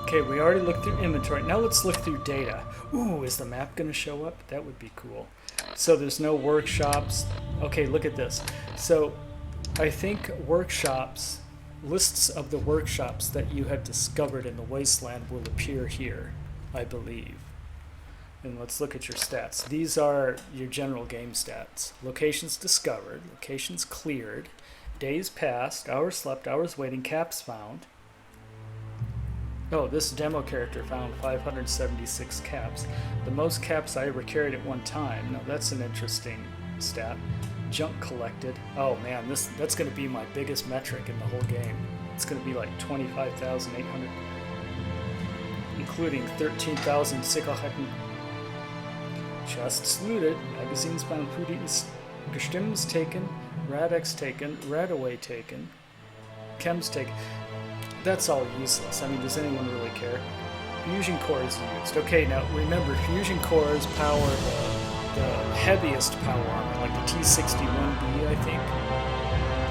Okay, we already looked through inventory. Now let's look through data. Ooh, is the map going to show up? That would be cool. So there's no workshops. Okay, look at this. So I think workshops, lists of the workshops that you have discovered in the wasteland will appear here, I believe. And let's look at your stats. These are your general game stats. Locations discovered, locations cleared, days passed, hours slept, hours waiting, caps found. Oh, this demo character found 576 caps. The most caps I ever carried at one time. Now that's an interesting stat. Junk collected. Oh man, that's going to be my biggest metric in the whole game. It's going to be like 25,800, including 13,000 Sicherheiten. Chests looted, magazines found, food eaten, Gestims taken, Radex taken, Radaway taken, Chems taken. That's all useless. I mean, does anyone really care? Fusion cores used. Okay, now remember, fusion cores power the heaviest power armor, like the T61B, I think.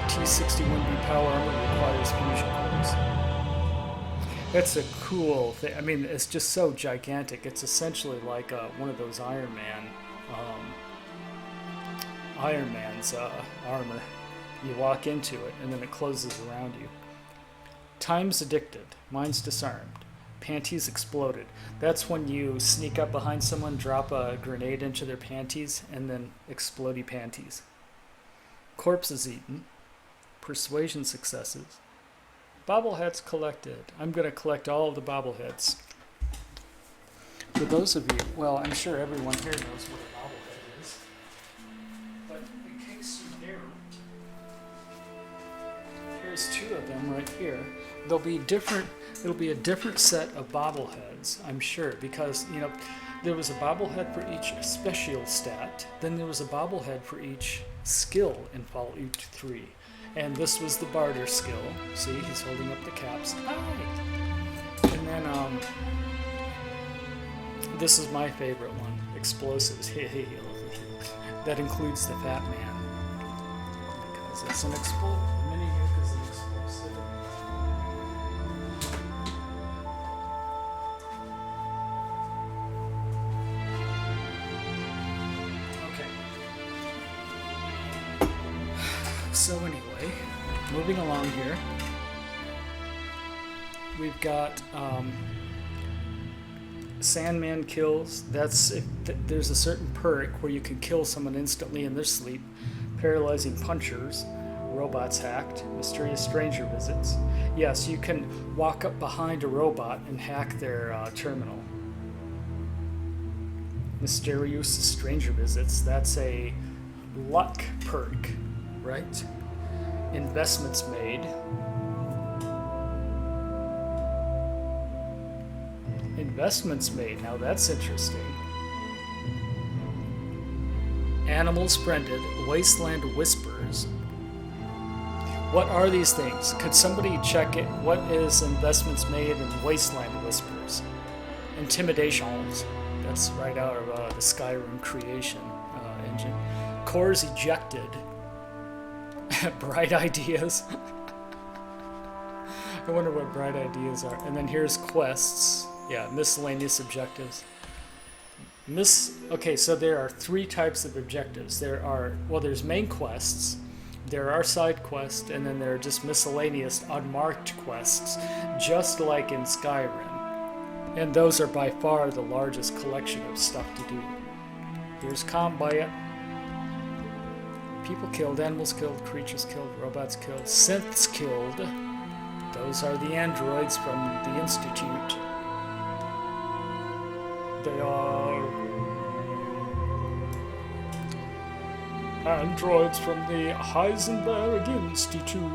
The T61B power armor requires fusion cores. That's a cool thing. I mean, it's just so gigantic. It's essentially like one of those Iron Man's armor. You walk into it, and then it closes around you. Time's addicted. Mine's disarmed. Panties exploded. That's when you sneak up behind someone, drop a grenade into their panties, and then explodey panties. Corpses eaten. Persuasion successes. Bobbleheads collected. I'm going to collect all of the bobbleheads. For those of you, well, I'm sure everyone here knows what a bobblehead is. But in case you don't, here's two of them right here. They'll be different. It'll be a different set of bobbleheads, I'm sure, because, you know, there was a bobblehead for each special stat. Then there was a bobblehead for each skill in Fallout 3. And this was the barter skill. See, he's holding up the caps. Hi! And then, this is my favorite one, explosives. That includes the Fat Man. Because it's an explosive. Mini nuke is an explosive. So anyway, moving along here, we've got Sandman kills. There's a certain perk where you can kill someone instantly in their sleep. Paralyzing punchers. Robots hacked. Mysterious stranger visits. Yes, you can walk up behind a robot and hack their terminal. Mysterious stranger visits. That's a luck perk, right? Investments made. Investments made. Now that's interesting. Animals friended. Wasteland whispers. What are these things? Could somebody check it? What is investments made in Wasteland whispers? Intimidations. That's right out of the Skyrim creation engine. Cores ejected. Bright ideas. I wonder what bright ideas are. And then here's quests. Yeah, miscellaneous objectives. Okay, so there are 3 types of objectives. There's main quests, there are side quests, and then there are just miscellaneous unmarked quests, just like in Skyrim. And those are by far the largest collection of stuff to do. Here's combat. People killed, animals killed, creatures killed, robots killed, synths killed. Those are the androids from the Institute. They are androids from the Heisenberg Institute.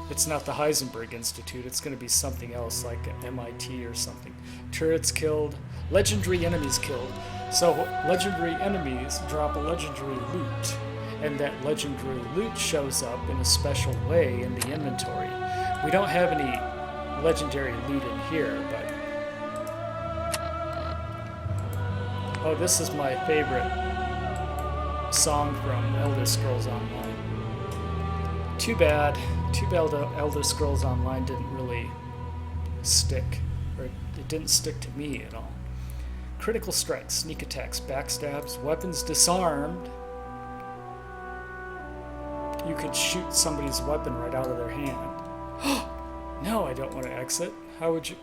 It's not the Heisenberg Institute, it's going to be something else like MIT or something. Turrets killed, legendary enemies killed. So legendary enemies drop a legendary loot, and that legendary loot shows up in a special way in the inventory. We don't have any legendary loot in here, but oh, this is my favorite song from Elder Scrolls Online. Too bad Elder Scrolls Online didn't really stick, or it didn't stick to me at all. Critical strikes, sneak attacks, backstabs, weapons disarmed. You could shoot somebody's weapon right out of their hand. No, I don't want to exit. How would you?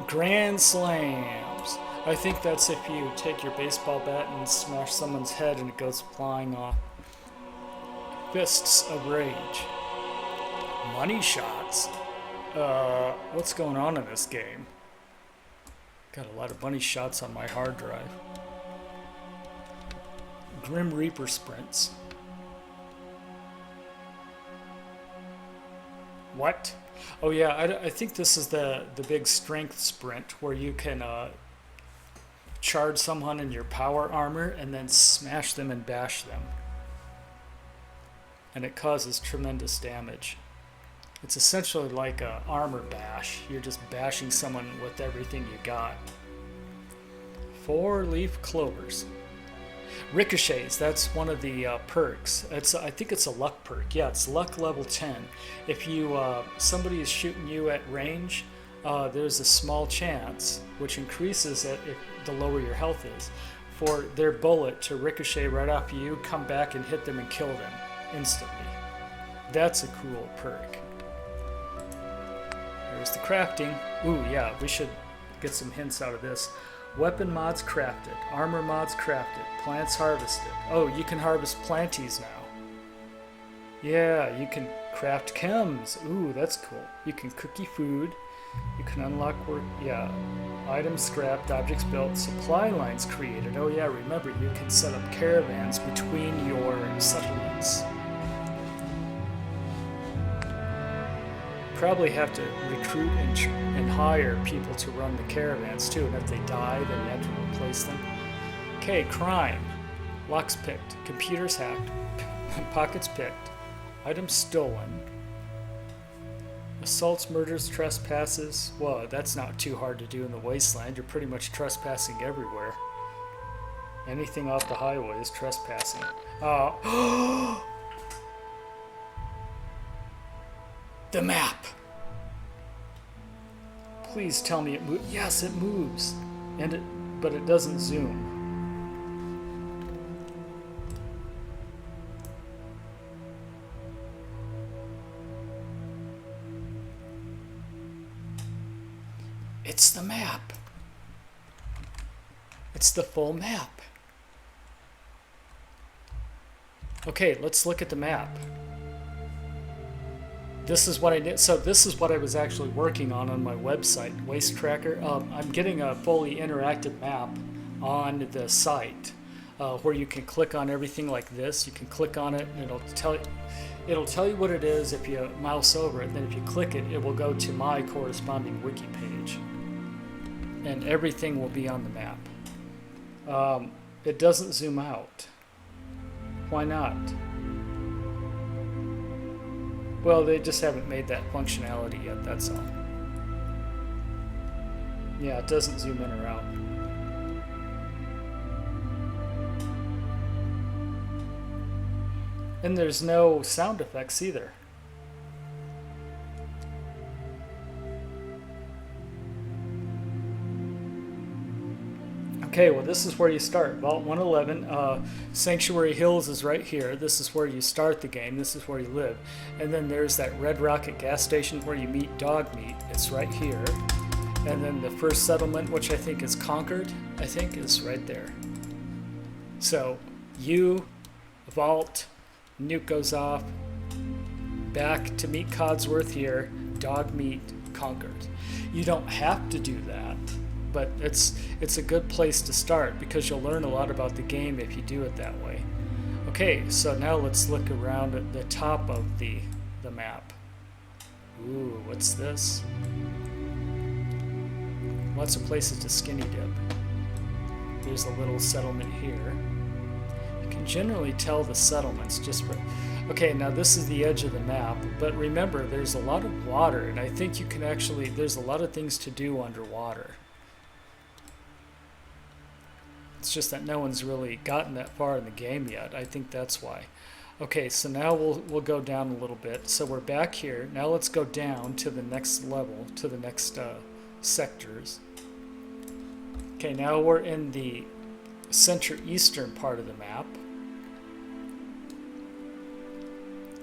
Grand slams. I think that's if you take your baseball bat and smash someone's head and it goes flying off. Fists of rage. Money shots. What's going on in this game? Got a lot of money shots on my hard drive. Grim Reaper sprints. What? Oh yeah, I think this is the big strength sprint where you can charge someone in your power armor and then smash them and bash them. And it causes tremendous damage. It's essentially like a armor bash. You're just bashing someone with everything you got. 4-leaf clovers. Ricochets, that's one of the perks. I think it's a luck perk. Yeah, it's luck level 10. If somebody is shooting you at range, there's a small chance, which increases if the lower your health is, for their bullet to ricochet right off you, come back and hit them and kill them instantly. That's a cool perk. There's the crafting. Ooh, yeah, we should get some hints out of this. Weapon mods crafted, armor mods crafted, plants harvested. Oh, you can harvest planties now. Yeah, you can craft chems. Ooh, that's cool. You can cookie food. You can unlock work. Yeah, items scrapped, objects built, supply lines created. Oh yeah, remember you can set up caravans between your settlements. Probably have to recruit and hire people to run the caravans too, and if they die, then you have to replace them. Okay, crime. Locks picked, computers hacked, pockets picked, items stolen, assaults, murders, trespasses. Well, that's not too hard to do in the wasteland. You're pretty much trespassing everywhere. Anything off the highway is trespassing. The map! Please tell me it moves. Yes, it moves. But it doesn't zoom. It's the map. It's the full map. Okay, let's look at the map. this is what I did. So this is what I was actually working on my website, Wastecrackin. I'm getting a fully interactive map on the site where you can click on everything like this. You can click on it and it'll tell you what it is if you mouse over it. Then if you click it, it will go to my corresponding wiki page, and everything will be on the map. It doesn't zoom out. Why not? Well, they just haven't made that functionality yet, that's all. Yeah, it doesn't zoom in or out. And there's no sound effects either. Okay, well, this is where you start. Vault 111, Sanctuary Hills is right here. This is where you start the game. This is where you live. And then there's that Red Rocket gas station where you meet Dog Meat. It's right here. And then the first settlement, which I think is Concord, I think is right there. So, you, Vault, nuke goes off, back to meet Codsworth here, Dog Meat, Concord. You don't have to do that, but it's a good place to start because you'll learn a lot about the game if you do it that way. Okay, so now let's look around at the top of the map. Ooh, what's this? Lots of places to skinny dip. There's a little settlement here. You can generally tell the settlements just for... Okay, now this is the edge of the map, but remember there's a lot of water, and I think you can actually... There's a lot of things to do underwater. It's just that no one's really gotten that far in the game yet. I think that's why. Okay, so now we'll go down a little bit. So we're back here. Now let's go down to the next level, to the next sectors. Okay, now we're in the center-eastern part of the map.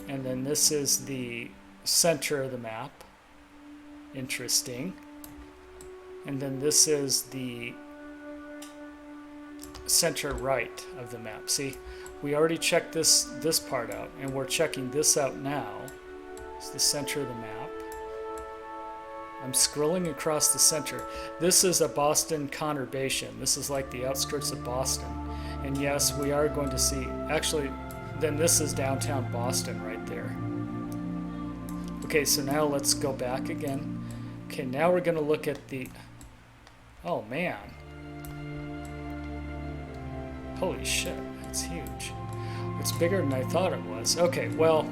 And then this is the center of the map. Interesting. And then this is the center right of the map. See, we already checked this part out, and we're checking this out now. It's the center of the map. I'm scrolling across the center. This is a Boston conurbation. This is like the outskirts of Boston. And yes, we are going to see, actually, then this is downtown Boston right there. Okay, so now let's go back again. Okay, now we're going to look at the, oh man. Holy shit, that's huge. It's bigger than I thought it was. Okay, well,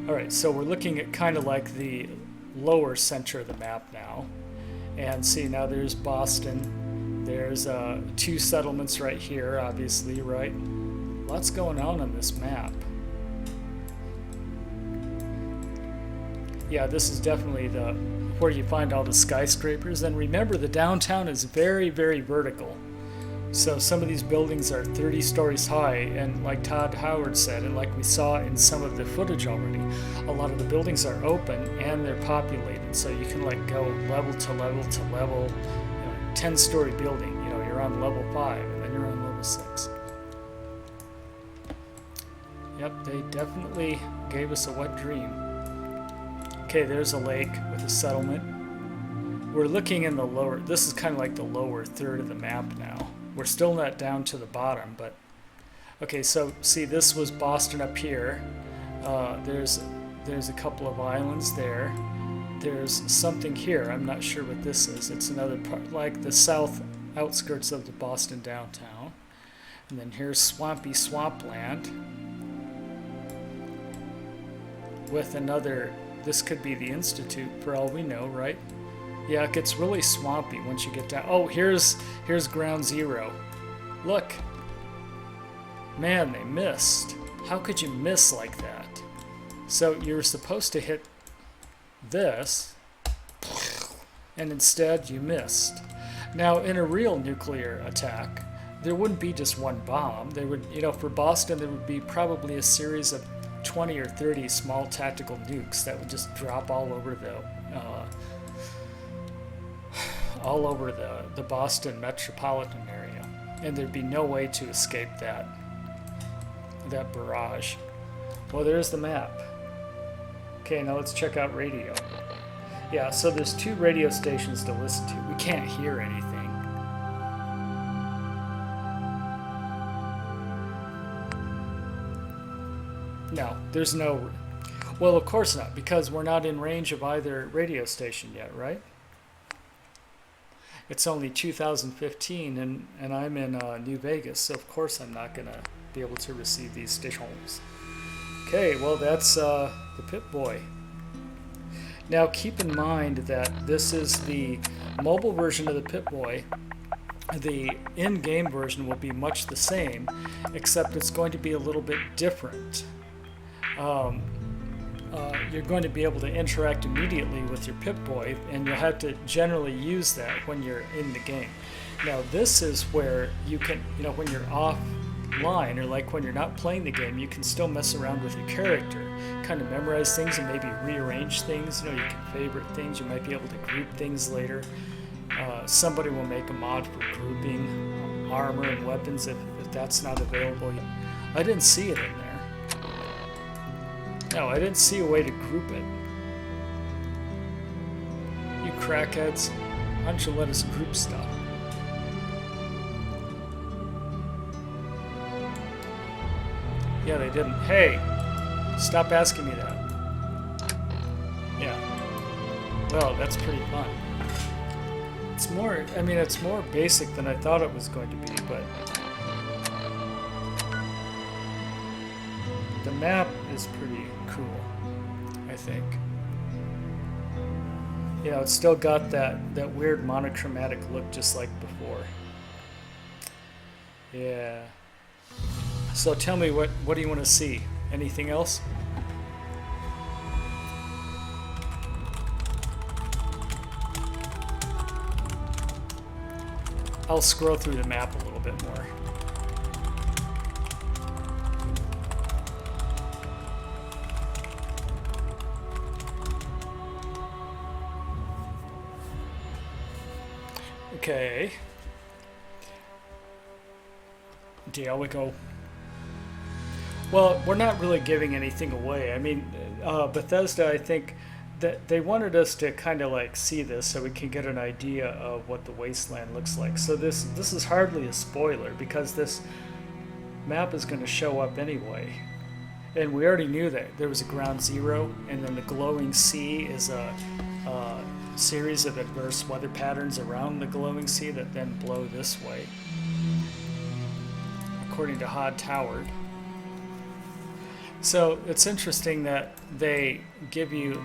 alright, so we're looking at kind of like the lower center of the map now. And see, now there's Boston. There's two settlements right here, obviously, right? Lots going on this map. Yeah, this is definitely where you find all the skyscrapers. And remember, the downtown is very, very vertical. So some of these buildings are 30 stories high, and like Todd Howard said, and like we saw in some of the footage already, a lot of the buildings are open and they're populated. So you can like go level to level to level, 10-story building, you're on level 5 and then you're on level 6. Yep, they definitely gave us a wet dream. Okay, there's a lake with a settlement. We're looking in the lower, this is kind of like the lower third of the map now. We're still not down to the bottom, but okay, so see, this was Boston up here. There's a couple of islands there. There's something here. I'm not sure what this is. It's another part, like the south outskirts of the Boston downtown. And then here's swampy swampland with another, this could be the Institute for all we know, right? Yeah, it gets really swampy once you get down. Oh, here's Ground Zero. Look. Man, they missed. How could you miss like that? So you're supposed to hit this, and instead you missed. Now, in a real nuclear attack, there wouldn't be just one bomb. There would, for Boston, there would be probably a series of 20 or 30 small tactical nukes that would just drop all over the Boston metropolitan area, and there'd be no way to escape that barrage. Well, there's the map. Okay, now let's check out radio. Yeah, so there's 2 radio stations to listen to. We can't hear anything. No, there's no... Well, of course not, because we're not in range of either radio station yet, right? It's only 2015, and I'm in New Vegas, so of course I'm not going to be able to receive these stations. Okay, well, that's the Pip Boy. Now, keep in mind that this is the mobile version of the Pip Boy. The in-game version will be much the same, except it's going to be a little bit different. You're going to be able to interact immediately with your Pip Boy, and you'll have to generally use that when you're in the game. Now, this is where you can, when you're offline, or like when you're not playing the game, you can still mess around with your character, kind of memorize things and maybe rearrange things. You can favorite things. You might be able to group things later. Somebody will make a mod for grouping armor and weapons if that's not available. I didn't see it in there. No, I didn't see a way to group it. You crackheads, why don't you let us group stuff? Yeah, they didn't. Hey, stop asking me that. Yeah. Well, that's pretty fun. It's more, it's more basic than I thought it was going to be, but the map is pretty cool, I think. It's still got that weird monochromatic look just like before. Yeah. So tell me, what do you want to see? Anything else? I'll scroll through the map a little bit more. Okay. There we go. Well, we're not really giving anything away. Bethesda, I think that they wanted us to kind of like see this so we can get an idea of what the wasteland looks like. So this is hardly a spoiler because this map is going to show up anyway. And we already knew that there was a ground zero, and then the glowing sea is a series of adverse weather patterns around the glowing sea that then blow this way, according to Hod Tower. So it's interesting that they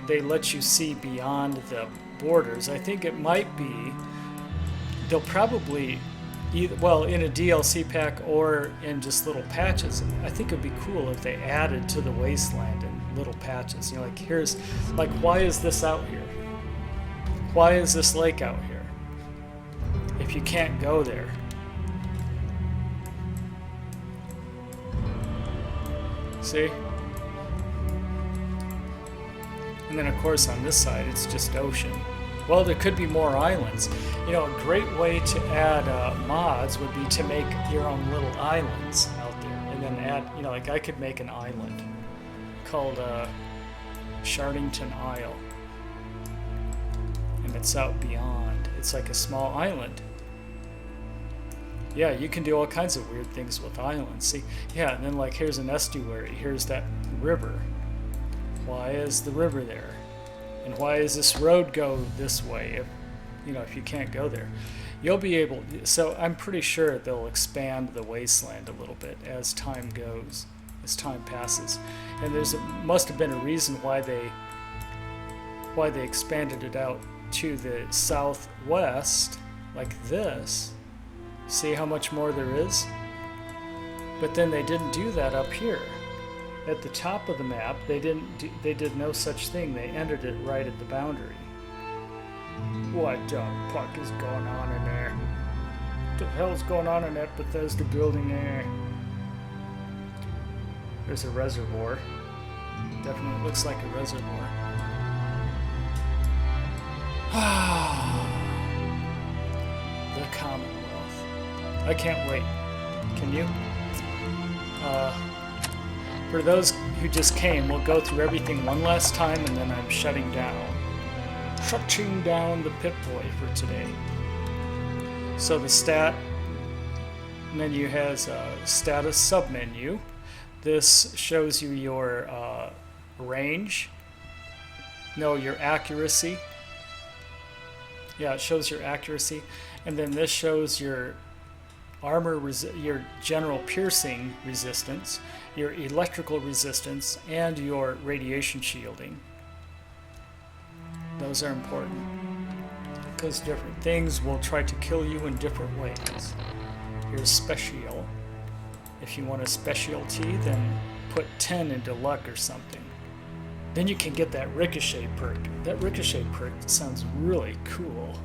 let you see beyond the borders. I think it might be, they'll probably, well, in a DLC pack or in just little patches. I think it'd be cool if they added to the wasteland in little patches. Why is this out here? Why is this lake out here? If you can't go there. See? And then of course on this side it's just ocean. Well, there could be more islands. A great way to add mods would be to make your own little islands out there. And then add, I could make an island called Shardington Isle. And it's out beyond. It's like a small island. Yeah, you can do all kinds of weird things with islands. See, yeah, and then here's an estuary. Here's that river. Why is the river there? And why does this road go this way if you can't go there? You'll be able, so I'm pretty sure they'll expand the wasteland a little bit as time goes, as time passes. And must have been a reason why they expanded it out to the southwest like this. See how much more there is? But then they didn't do that up here. At the top of the map, they did no such thing. They ended it right at the boundary. What the fuck is going on in there? What the hell's going on in that Bethesda building there? There's a reservoir. Definitely looks like a reservoir. The Commonwealth. I can't wait. Can you? For those who just came, we'll go through everything one last time and then I'm shutting down. Shutting down the Pip Boy for today. So the stat menu has a status submenu. This shows you your range. No, your accuracy. Yeah, it shows your accuracy. And then this shows your armor, your general piercing resistance, your electrical resistance, and your radiation shielding. Those are important because different things will try to kill you in different ways. Here's special. If you want a specialty, then put 10 into luck or something. Then you can get that ricochet perk. That ricochet perk sounds really cool.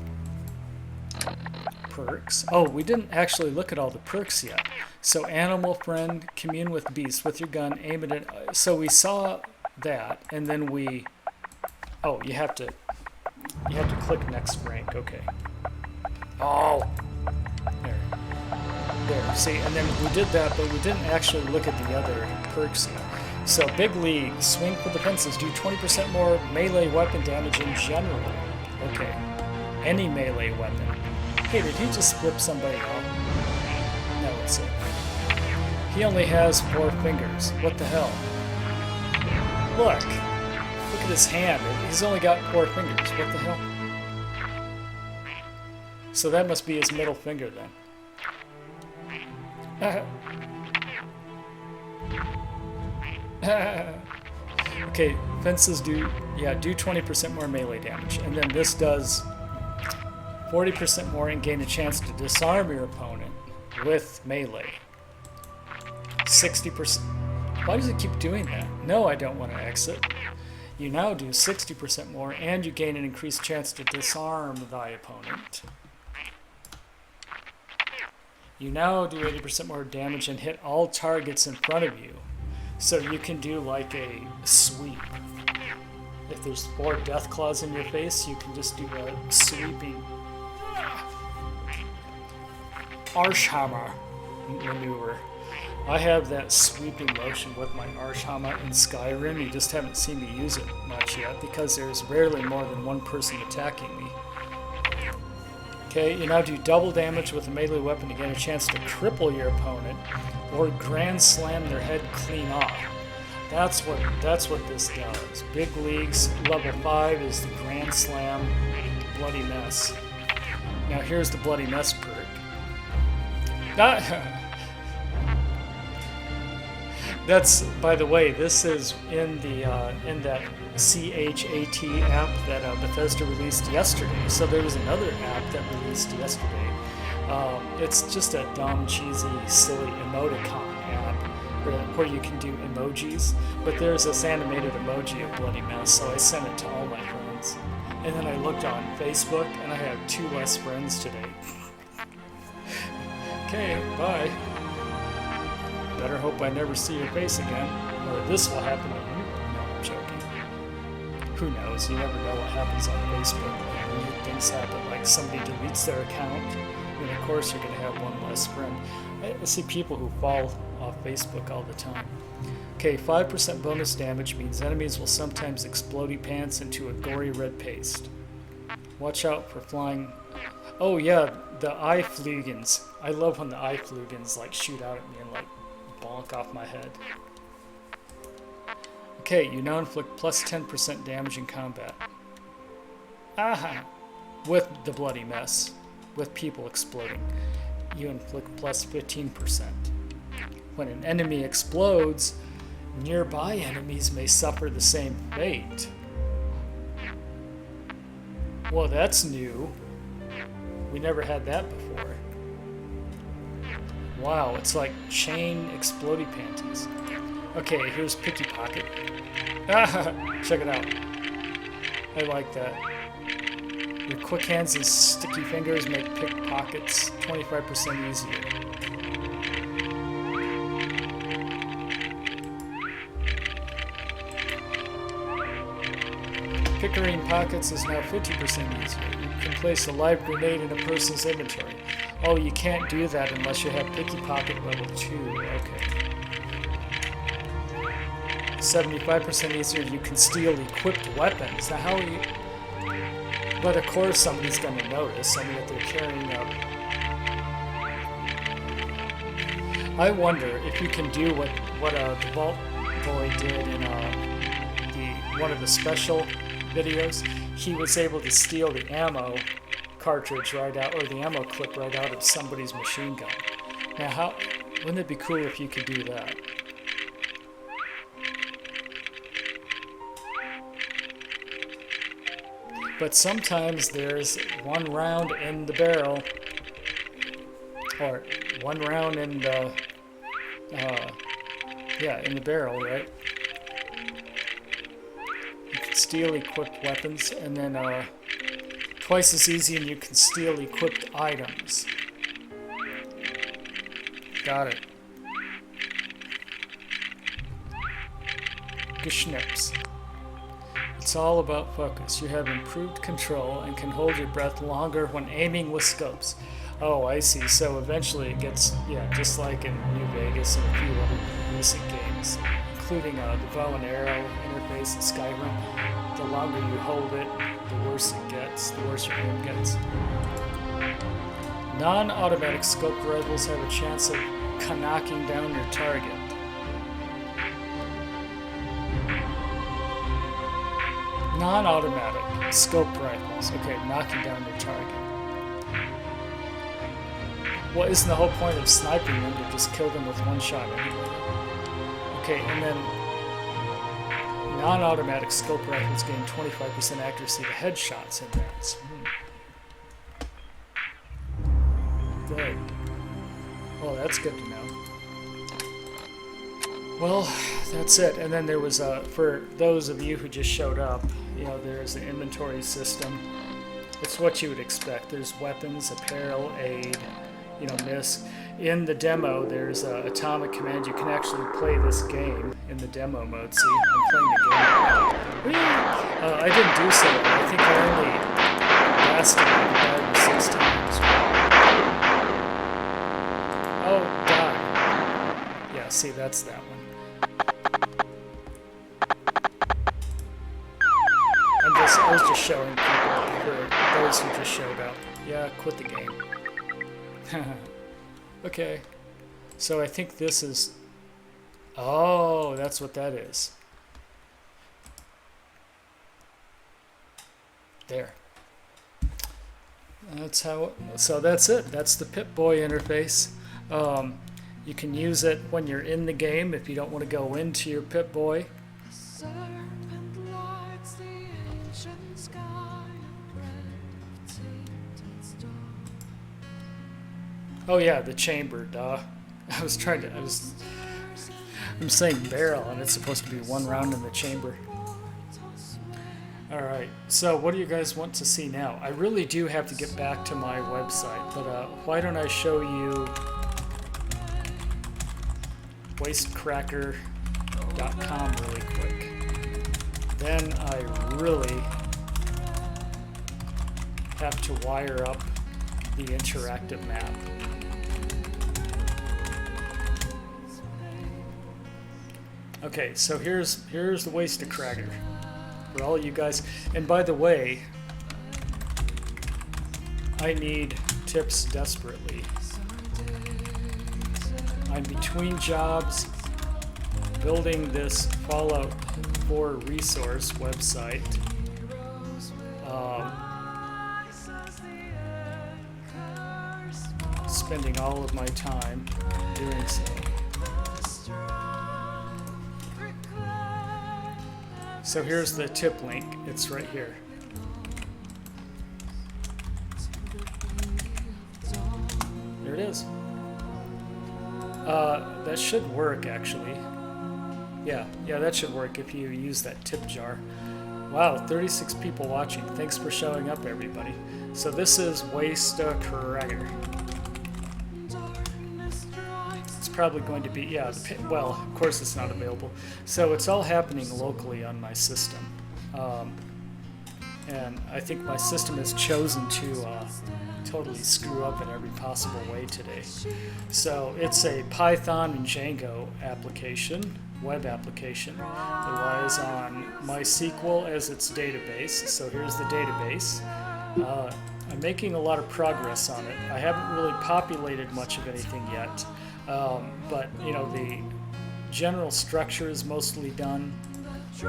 Perks. Oh, we didn't actually look at all the perks yet. So animal friend, commune with beasts with your gun, aim at it. So we saw that, and then we. Oh, you have to click next rank. Okay. Oh. There. See, and then we did that, but we didn't actually look at the other perks yet. So big league, swing for the fences, do 20% more melee weapon damage in general. Okay. Any melee weapon. Hey, did he just flip somebody off? No, it's it. He only has 4 fingers. What the hell? Look at his hand. He's only got 4 fingers. What the hell? So that must be his middle finger then. Okay, fences do 20% more melee damage, and then this does 40% more and gain a chance to disarm your opponent with melee. 60%. Why does it keep doing that? No, I don't want to exit. You now do 60% more and you gain an increased chance to disarm thy opponent. You now do 80% more damage and hit all targets in front of you. So you can do like a sweep. If there's 4 death claws in your face, you can just do a sweeping Arshhammer maneuver. I have that sweeping motion with my Arshhammer in Skyrim. You just haven't seen me use it much yet because there's rarely more than one person attacking me. Okay, you now do double damage with a melee weapon to gain a chance to cripple your opponent or grand slam their head clean off. That's what this does. Big leagues, level 5 is the grand slam bloody mess. Now here's the bloody mess perk. That's, by the way, this is in the in that CHAT app that Bethesda released yesterday. So there was another app that released yesterday. It's just a dumb, cheesy, silly emoticon app where you can do emojis. But there's this animated emoji of bloody mess, so I sent it to all my friends. And then I looked on Facebook, and I have 2 less friends today. Okay, bye. Better hope I never see your face again, or this will happen to you. No, I'm joking. Who knows? You never know what happens on Facebook. Weird things happen, like somebody deletes their account, and of course you're going to have one less friend. I see people who fall off Facebook all the time. Okay, 5% bonus damage means enemies will sometimes explodey pants into a gory red paste. Watch out for flying... Oh yeah, the eye flugins. I love when the eye flugins like shoot out at me and like bonk off my head. Okay, you now inflict plus 10% damage in combat. Aha! With the bloody mess. With people exploding. You inflict plus 15%. When an enemy explodes, nearby enemies may suffer the same fate. Well, that's new. We never had that before. Wow, it's like chain explodey panties. Okay, here's Picky Pocket. Ah, check it out. I like that. Your quick hands and sticky fingers make pickpockets 25% easier. Pickering pockets is now 50% easier. You can place a live grenade in a person's inventory. Oh, you can't do that unless you have Picky Pocket level 2. Okay. 75% easier, you can steal equipped weapons. Now how are you... But of course somebody's going to notice. I mean, if they're carrying up... I wonder if you can do what the Vault Boy did in one of the special videos. He was able to steal the ammo cartridge right out, or the ammo clip right out of somebody's machine gun. Now how... Wouldn't it be cool if you could do that? But sometimes there's one round in the barrel, or one round in the, in the barrel, right? You can steal equipped weapons, and then twice as easy, and you can steal equipped items. Got it. Geschnips. It's all about focus. You have improved control and can hold your breath longer when aiming with scopes. Oh, I see. So eventually it gets, just like in New Vegas and a few other recent games, including the bow and arrow interface in Skyrim. The longer you hold it, the worse it gets, the worse your aim gets. Non-automatic scope rifles have a chance of knocking down your target. Non-automatic scope rifles. Okay, knocking down your target. Well, isn't the whole point of sniping them to just kill them with one shot anyway? Okay, and then non-automatic scope rifles gain 25% accuracy to headshots in rounds. Good. Well, that's good to know. Well, that's it. And then there was, for those of you who just showed up, there's an inventory system. It's what you would expect. There's weapons, apparel, aid, misc. In the demo, there's atomic command. You can actually play this game in the demo mode. See, I'm playing the game. I didn't do so well. I think I only lasted like 5 or 6 times. Oh, die. Yeah, see, that's that one. I was just showing people, for those who just showed up. Yeah, quit the game. Okay. So I think this is... Oh, that's what that is. There. That's how... So that's it. That's the Pip Boy interface. You can use it when you're in the game if you don't want to go into your Pip Boy. Oh yeah, the chamber, duh. I'm saying barrel, and it's supposed to be one round in the chamber. Alright, so what do you guys want to see now? I really do have to get back to my website, but why don't I show you Wastecrackin.com really quick. Then I really have to wire up the interactive map. Okay, so here's the Wastecrackin for all you guys. And by the way, I need tips desperately. I'm between jobs building this Fallout 4 resource website. Spending all of my time doing so. So here's the tip link. It's right here. There it is. That should work, actually. Yeah, that should work if you use that tip jar. Wow, 36 people watching. Thanks for showing up, everybody. So this is Wastecrackin. It's probably going to be, well, of course it's not available. So it's all happening locally on my system. And I think my system has chosen to totally screw up in every possible way today. So it's a Python and Django application. web application. It relies on MySQL as its database. So here's the database. I'm making a lot of progress on it. I haven't really populated much of anything yet, but you know, the general structure is mostly done. The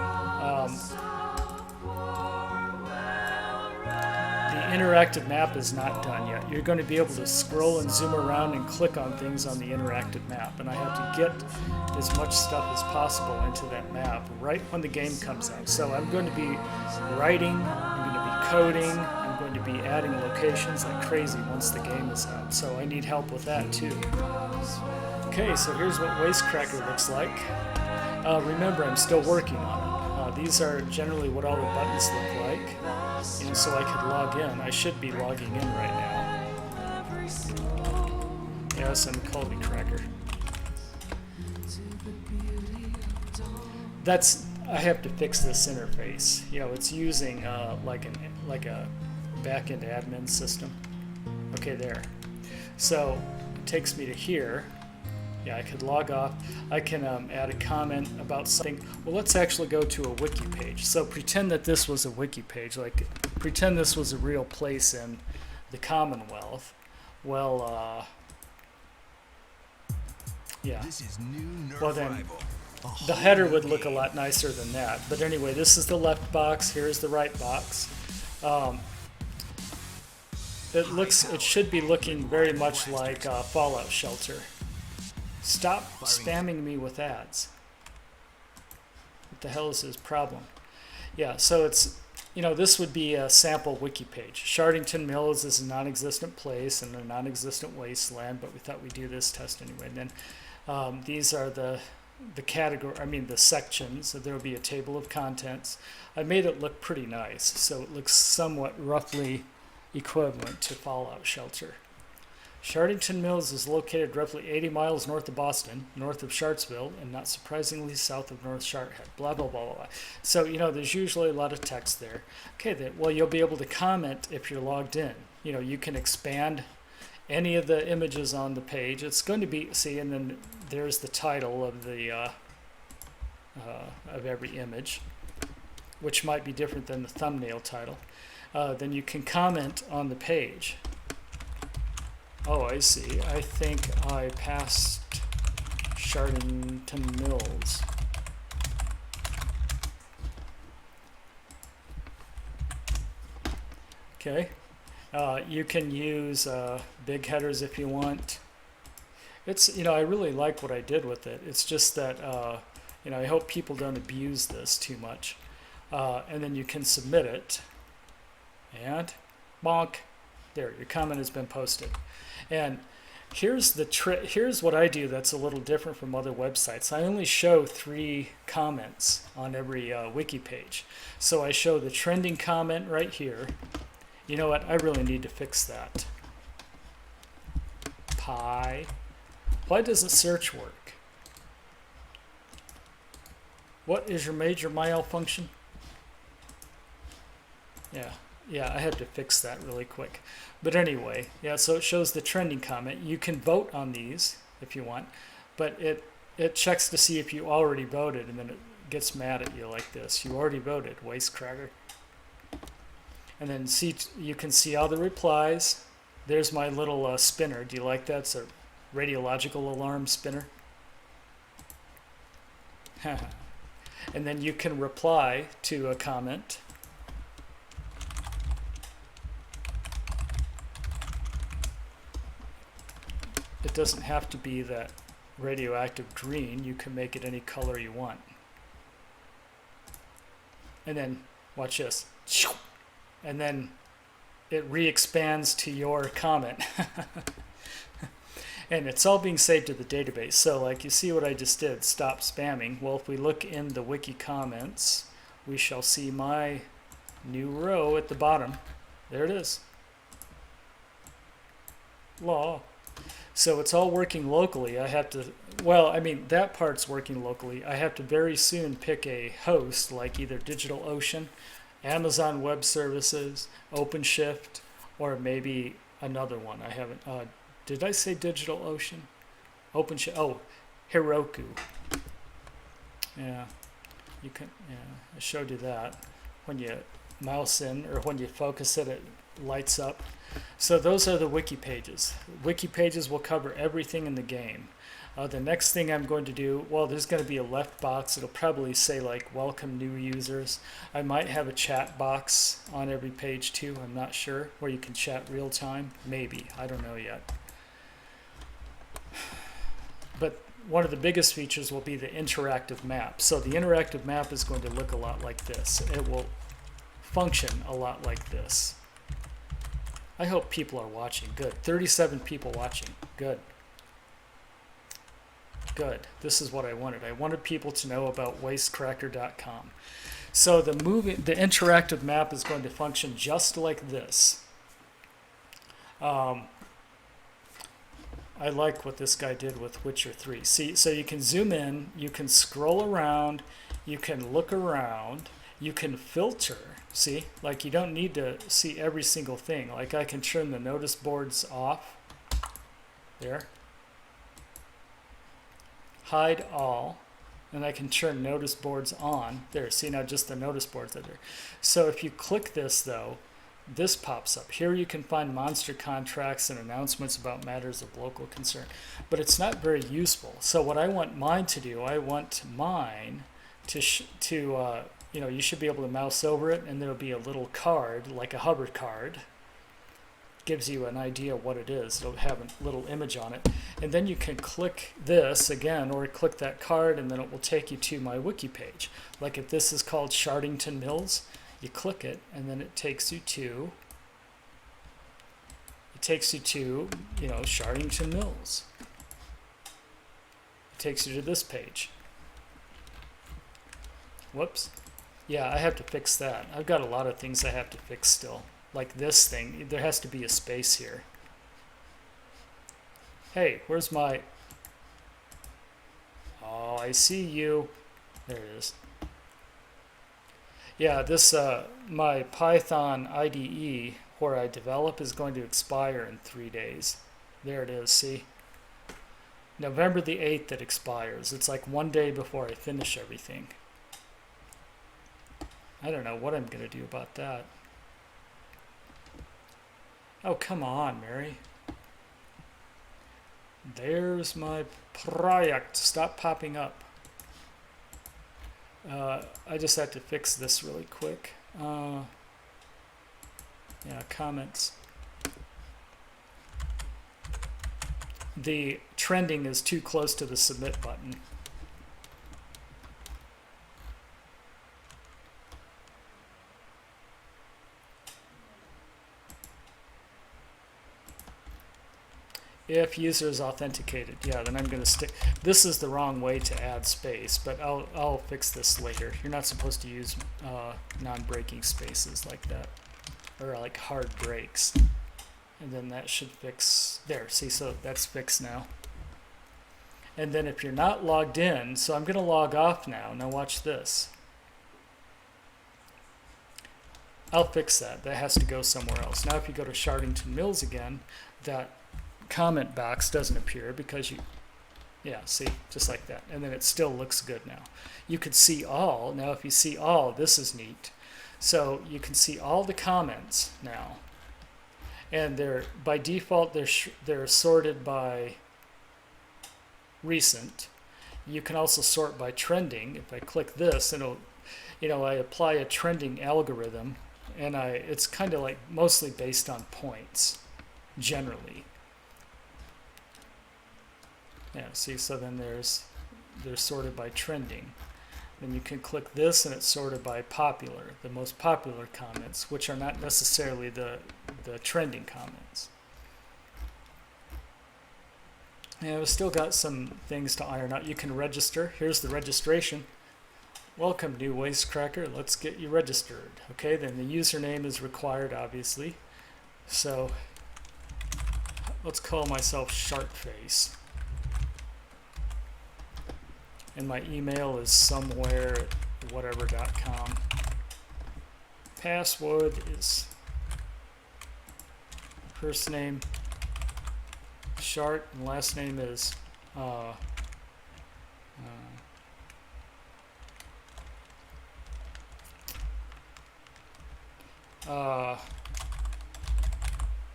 interactive map is not done yet. You're going to be able to scroll and zoom around and click on things on the interactive map, and I have to get as much stuff as possible into that map right when the game comes out. So I'm going to be writing, I'm going to be coding, I'm going to be adding locations like crazy once the game is out. So I need help with that too. Okay, so here's what Wastecrackin looks like. Remember, I'm still working on it. These are generally what all the buttons look like. And so I could log in. I should be logging in right now. Yes, I'm Colby Cracker. I have to fix this interface. You know, it's using like a back-end admin system. Okay, there. So it takes me to here. Yeah, I could log off. I can add a comment about something. Well, let's actually go to a wiki page. So pretend that this was a wiki page. Like, pretend this was a real place in the Commonwealth. Well, yeah. Well, then the header would look a lot nicer than that. But anyway, this is the left box. Here's the right box. It should be looking very much like Fallout Shelter. Stop spamming me with ads. What the hell is his problem? Yeah, so it's, you know, this would be a sample wiki page. Shardington Mills is a non-existent place and a non-existent wasteland, but we thought we'd do this test anyway. And then these are the the sections. So there will be a table of contents. I made it look pretty nice, so it looks somewhat roughly equivalent to Fallout Shelter. Shardington Mills is located roughly 80 miles north of Boston, north of Sharpsville, and not surprisingly south of North Sharthead. Blah, blah, blah, blah, blah. So, you know, there's usually a lot of text there. Okay, then, well, you'll be able to comment if you're logged in. You know, you can expand any of the images on the page. It's going to be, see, and then there's the title of the of every image, which might be different than the thumbnail title. Then you can comment on the page. Oh, I see. I think I passed Shardington Mills. Okay. You can use big headers if you want. It's, you know, I really like what I did with it. It's just that, you know, I hope people don't abuse this too much. And then you can submit it. And bonk. There, your comment has been posted. And here's the here's what I do that's a little different from other websites. I only show 3 comments on every wiki page. So I show the trending comment right here. You know what? I really need to fix that. Pi. Why doesn't search work? What is your major malfunction? Yeah, I had to fix that really quick. But anyway, yeah, so it shows the trending comment. You can vote on these if you want, but it checks to see if you already voted, and then it gets mad at you like this. You already voted, Wastecrackin. And then you can see all the replies. There's my little spinner. Do you like that? It's a radiological alarm spinner. And then you can reply to a comment. It doesn't have to be that radioactive green. You can make it any color you want. And then, watch this. And then it re-expands to your comment. And it's all being saved to the database. So like you see what I just did, stop spamming. Well, if we look in the wiki comments, we shall see my new row at the bottom. There it is. Law. So it's all working locally. I have to, well, I mean, that part's working locally. I have to very soon pick a host like either DigitalOcean, Amazon Web Services, OpenShift, or maybe another one. I haven't, did I say DigitalOcean? OpenShift, oh, Heroku. Yeah, you can. Yeah, I showed you that. When you mouse in or when you focus it, it lights up. So those are the wiki pages. Wiki pages will cover everything in the game. The next thing I'm going to do, well, there's going to be a left box. It'll probably say like welcome new users. I might have a chat box on every page too. I'm not sure, where you can chat real time. Maybe, I don't know yet. But one of the biggest features will be the interactive map. So the interactive map is going to look a lot like this. It will function a lot like this. I hope people are watching. Good. 37 people watching. Good. Good. This is what I wanted. I wanted people to know about Wastecrackin.com. So the interactive map is going to function just like this. I like what this guy did with Witcher 3. See, so you can zoom in, you can scroll around, you can look around, you can filter. See, like you don't need to see every single thing. Like I can turn the notice boards off. There. Hide all. And I can turn notice boards on. There, see now just the notice boards are there. So if you click this though, this pops up. Here you can find monster contracts and announcements about matters of local concern. But it's not very useful. So what I want mine to do, I want mine to you know, you should be able to mouse over it and there'll be a little card, like a hover card. Gives you an idea of what it is. It'll have a little image on it. And then you can click this again, or click that card, and then it will take you to my wiki page. Like if this is called Shardington Mills, you click it, and then it takes you to, you know, Shardington Mills. It takes you to this page. Whoops. Yeah, I have to fix that. I've got a lot of things I have to fix still. Like this thing, there has to be a space here. Hey, where's my... Oh, I see you. There it is. Yeah, this, my Python IDE where I develop is going to expire in 3 days. There it is, see? November the 8th it expires. It's like 1 day before I finish everything. I don't know what I'm going to do about that. Oh, come on, Mary. There's my project. Stop popping up. I just have to fix this really quick. Yeah, comments. The trending is too close to the submit button. If user is authenticated, yeah, then I'm going to stick. This is the wrong way to add space, but I'll fix this later. You're not supposed to use non-breaking spaces like that, or like hard breaks. And then that should fix. There, see, so that's fixed now. And then if you're not logged in, so I'm going to log off now. Now watch this. I'll fix that. That has to go somewhere else. Now if you go to Shardington Mills again, that comment box doesn't appear because you, yeah, see, just like that. And then it still looks good now. You could see all. Now if you see all, this is neat. So you can see all the comments now. And they're, by default, they're sorted by recent. You can also sort by trending. If I click this, it'll, you know, I apply a trending algorithm, and it's kind of like mostly based on points, generally. Yeah, see, so then they're sorted by trending. Then you can click this and it's sorted by popular, the most popular comments, which are not necessarily the trending comments. And we've still got some things to iron out. You can register. Here's the registration. Welcome, new Wastecracker. Let's get you registered. Okay, then the username is required, obviously. So let's call myself Sharpface. And my email is somewhere at whatever.com. Password is first name Shart and last name is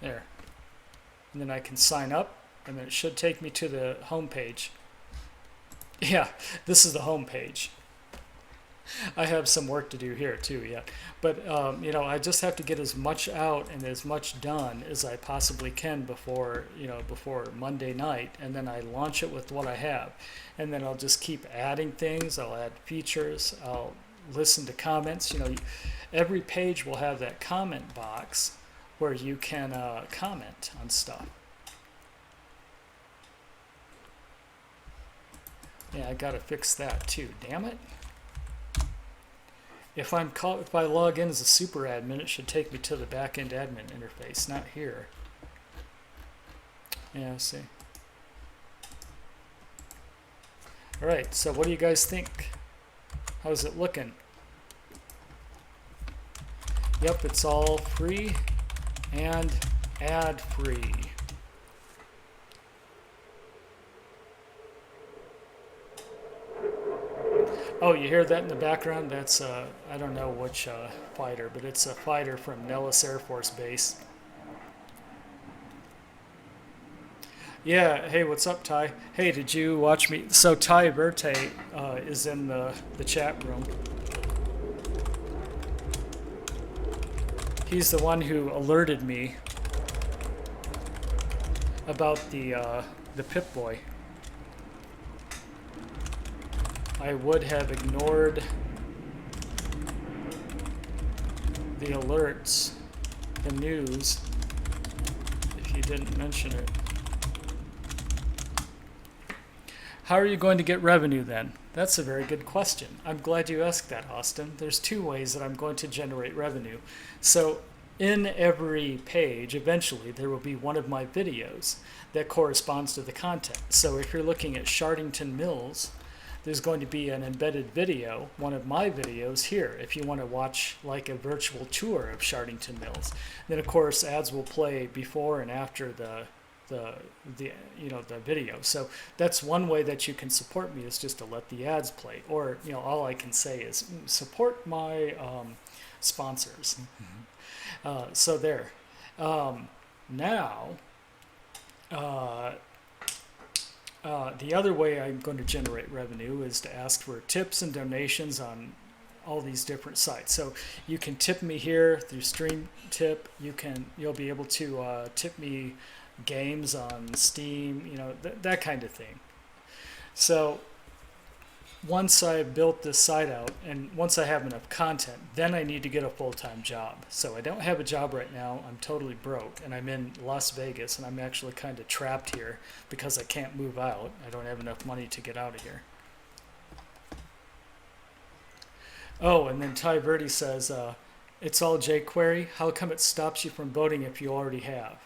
There. And then I can sign up, and then it should take me to the home page. Yeah, this is the home page. I have some work to do here too yet, but you know, I just have to get as much out and as much done as I possibly can before, you know, before Monday night, and then I launch it with what I have, and then I'll just keep adding things. I'll add features. I'll listen to comments. You know, every page will have that comment box where you can comment on stuff. Yeah, I gotta fix that too. Damn it. If I log in as a super admin, it should take me to the backend admin interface, not here. Yeah, see. All right, so what do you guys think? How's it looking? Yep, it's all free and ad-free. Oh, you hear that in the background? That's, I don't know which fighter, but it's a fighter from Nellis Air Force Base. Yeah, hey, what's up, Ty? Hey, did you watch me? So Ty Verte is in the chat room. He's the one who alerted me about the Pip Boy. I would have ignored the alerts, the news, if you didn't mention it. How are you going to get revenue then? That's a very good question. I'm glad you asked that, Austin. There's two ways that I'm going to generate revenue. So in every page, eventually, there will be one of my videos that corresponds to the content. So if you're looking at Shardington Mills, there's going to be an embedded video, one of my videos here, if you want to watch like a virtual tour of Shardington Mills. Then of course ads will play before and after the video. So that's one way that you can support me, is just to let the ads play. Or, you know, all I can say is support my sponsors. So there. Now. The other way I'm going to generate revenue is to ask for tips and donations on all these different sites. So you can tip me here through Stream Tip. You'll be able to tip me games on Steam, you know, that kind of thing. So once I built this site out and once I have enough content, then I need to get a full-time job. So I don't have a job right now. I'm totally broke, and I'm in Las Vegas, and I'm actually kind of trapped here because I can't move out. I don't have enough money to get out of here. Oh, and then Ty Verdi says, it's all jQuery. How come it stops you from voting if you already have?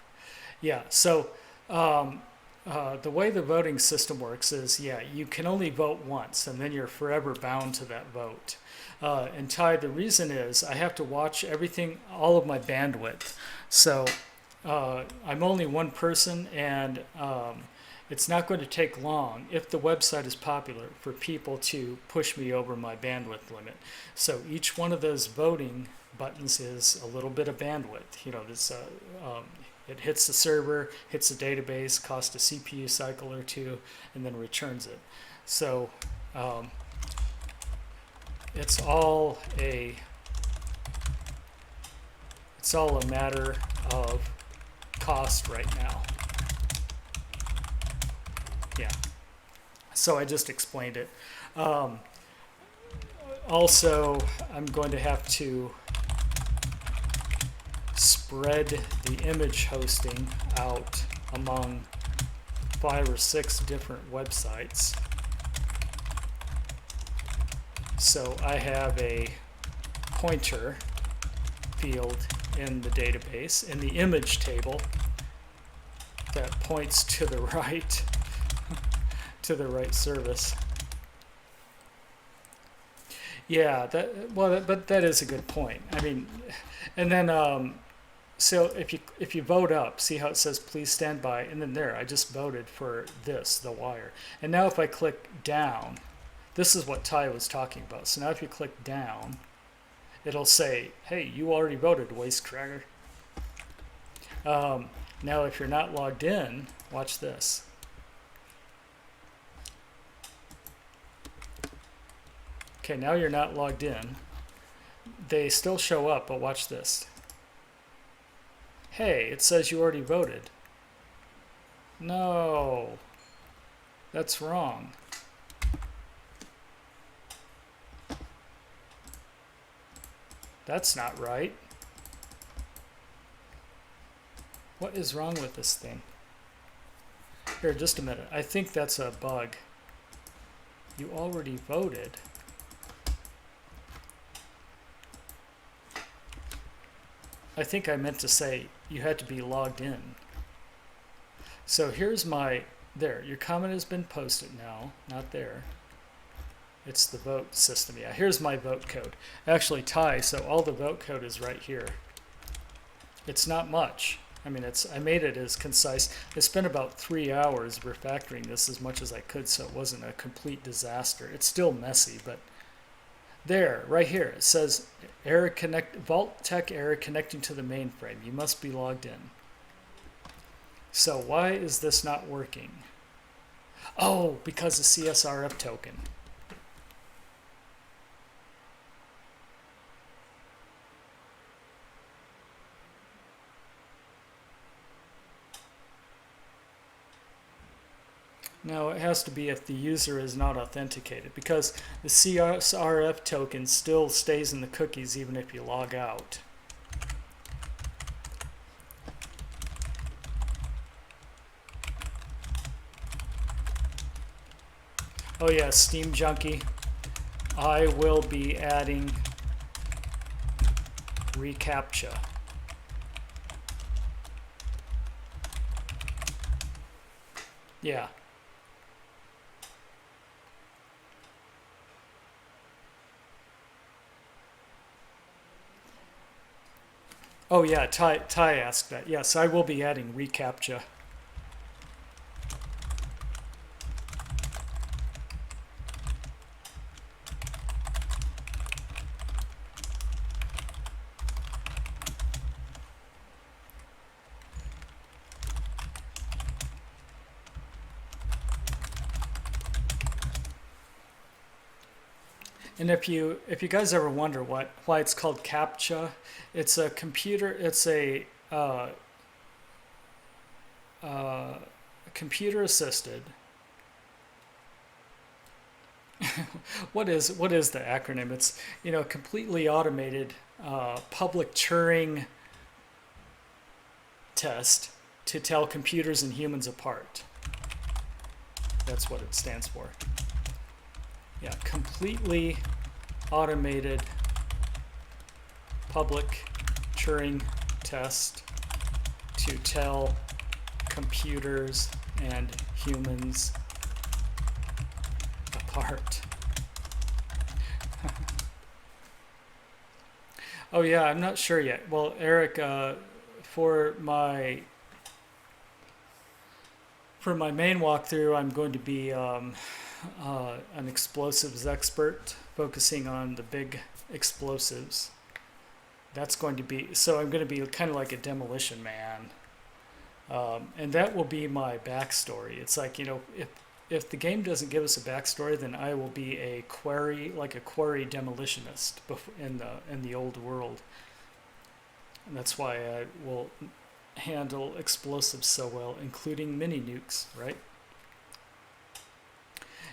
Yeah, so the way the voting system works is, yeah, you can only vote once, and then you're forever bound to that vote. And Ty, the reason is I have to watch everything, all of my bandwidth. So I'm only one person, and it's not going to take long, if the website is popular, for people to push me over my bandwidth limit. So each one of those voting buttons is a little bit of bandwidth. You know, this it hits the server, hits the database, costs a CPU cycle or two, and then returns it. So it's all a matter of cost right now. Yeah. So I just explained it. Also, I'm going to have to spread the image hosting out among 5 or 6 different websites. So I have a pointer field in the database, in the image table, that points to the right to the right service. Yeah, but that is a good point. I mean, and then so if you vote up, see how it says please stand by, and then there I just voted for this, the wire. And now if I click down, this is what Ty was talking about. So now if you click down, it'll say, hey, you already voted, Wastecrackin. Now, if you're not logged in, watch this. Okay, now you're not logged in. They still show up, but watch this. Hey, it says you already voted. No, that's wrong. That's not right. What is wrong with this thing? Here, just a minute. I think that's a bug. You already voted. I think I meant to say you had to be logged in. So here's my, there, your comment has been posted now, not there. It's the vote system. Yeah, here's my vote code. Actually, Thai, so all the vote code is right here. It's not much. I mean, I made it as concise. I spent about 3 hours refactoring this as much as I could, so it wasn't a complete disaster. It's still messy, but there, right here, it says error vault-tec error connecting to the mainframe. You must be logged in. So why is this not working? Oh, because of CSRF token. No, it has to be if the user is not authenticated, because the CSRF token still stays in the cookies even if you log out. Oh yeah, Steam Junkie. I will be adding reCAPTCHA. Yeah. Oh yeah, Ty asked that. Yes, I will be adding reCAPTCHA. And if you guys ever wonder why it's called CAPTCHA, it's a computer. It's a computer assisted. What is the acronym? It's completely automated public Turing test to tell computers and humans apart. That's what it stands for. Yeah, completely automated public Turing test to tell computers and humans apart. Oh yeah, I'm not sure yet. Well, Eric, for my main walkthrough, I'm going to be an explosives expert, focusing on the big explosives. That's going to be, so I'm going to be kind of like a demolition man. And that will be my backstory. It's like, if the game doesn't give us a backstory, then I will be a quarry demolitionist in the old world. And that's why I will handle explosives so well, including mini nukes, right?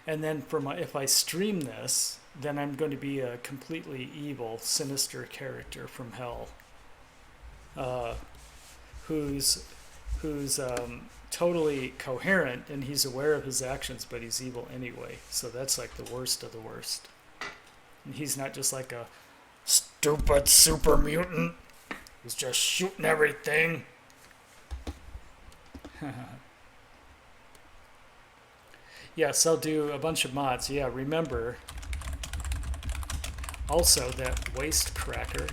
And then if I stream this, then I'm going to be a completely evil, sinister character from hell, who's totally coherent, and he's aware of his actions, but he's evil anyway. So that's like the worst of the worst. And he's not just like a stupid super mutant who's just shooting everything. Yes, I'll do a bunch of mods. Yeah, remember also that Wastecrackin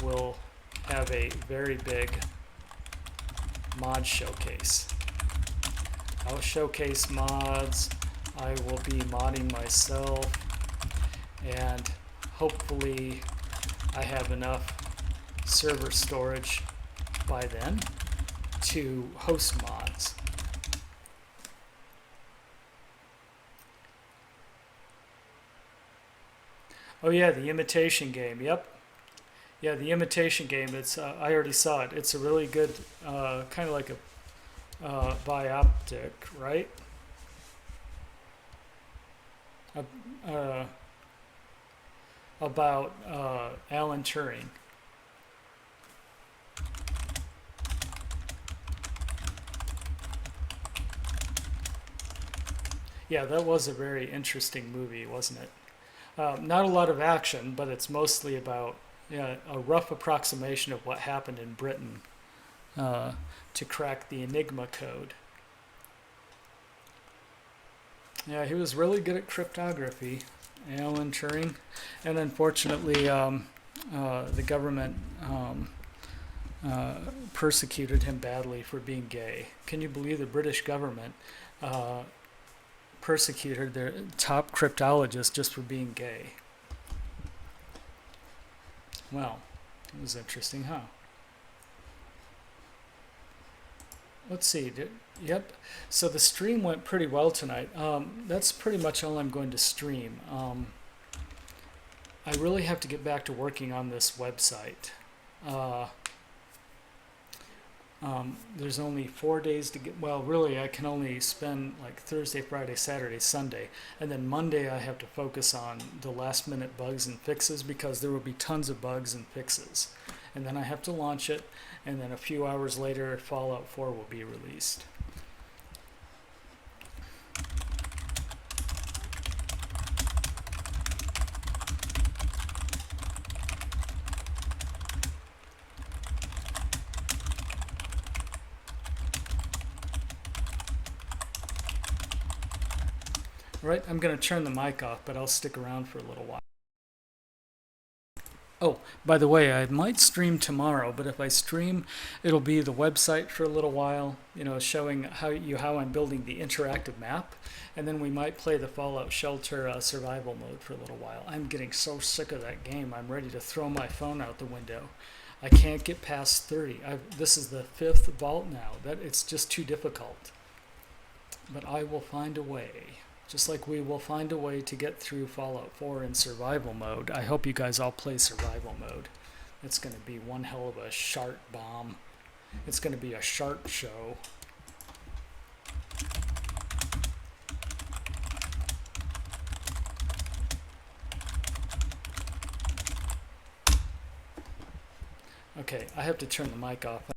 will have a very big mod showcase. I'll showcase mods. I will be modding myself, and hopefully I have enough server storage by then to host mods. Oh yeah, the imitation game. Yep. Yeah, the imitation game. It's I already saw it. It's a really good kind of like a bioptic, right? Uh, about Alan Turing. Yeah, that was a very interesting movie, wasn't it? Not a lot of action, but it's mostly about a rough approximation of what happened in Britain to crack the Enigma code. Yeah, he was really good at cryptography, Alan Turing, and unfortunately, the government persecuted him badly for being gay. Can you believe the British government persecuted their top cryptologist just for being gay? Well, it was interesting, huh? Let's see. Yep. So the stream went pretty well tonight. That's pretty much all I'm going to stream. I really have to get back to working on this website. There's only 4 days to get. Well, really, I can only spend like Thursday, Friday, Saturday, Sunday, and then Monday I have to focus on the last-minute bugs and fixes because there will be tons of bugs and fixes. And then I have to launch it, and then a few hours later, Fallout 4 will be released. Right, I'm going to turn the mic off, but I'll stick around for a little while. Oh, by the way, I might stream tomorrow, but if I stream, it'll be the website for a little while, showing how I'm building the interactive map, and then we might play the Fallout Shelter survival mode for a little while. I'm getting so sick of that game, I'm ready to throw my phone out the window. I can't get past 30. This is the 5th vault now. It's just too difficult. But I will find a way. Just like we will find a way to get through Fallout 4 in survival mode. I hope you guys all play survival mode. It's going to be one hell of a shark bomb. It's going to be a shark show. Okay, I have to turn the mic off.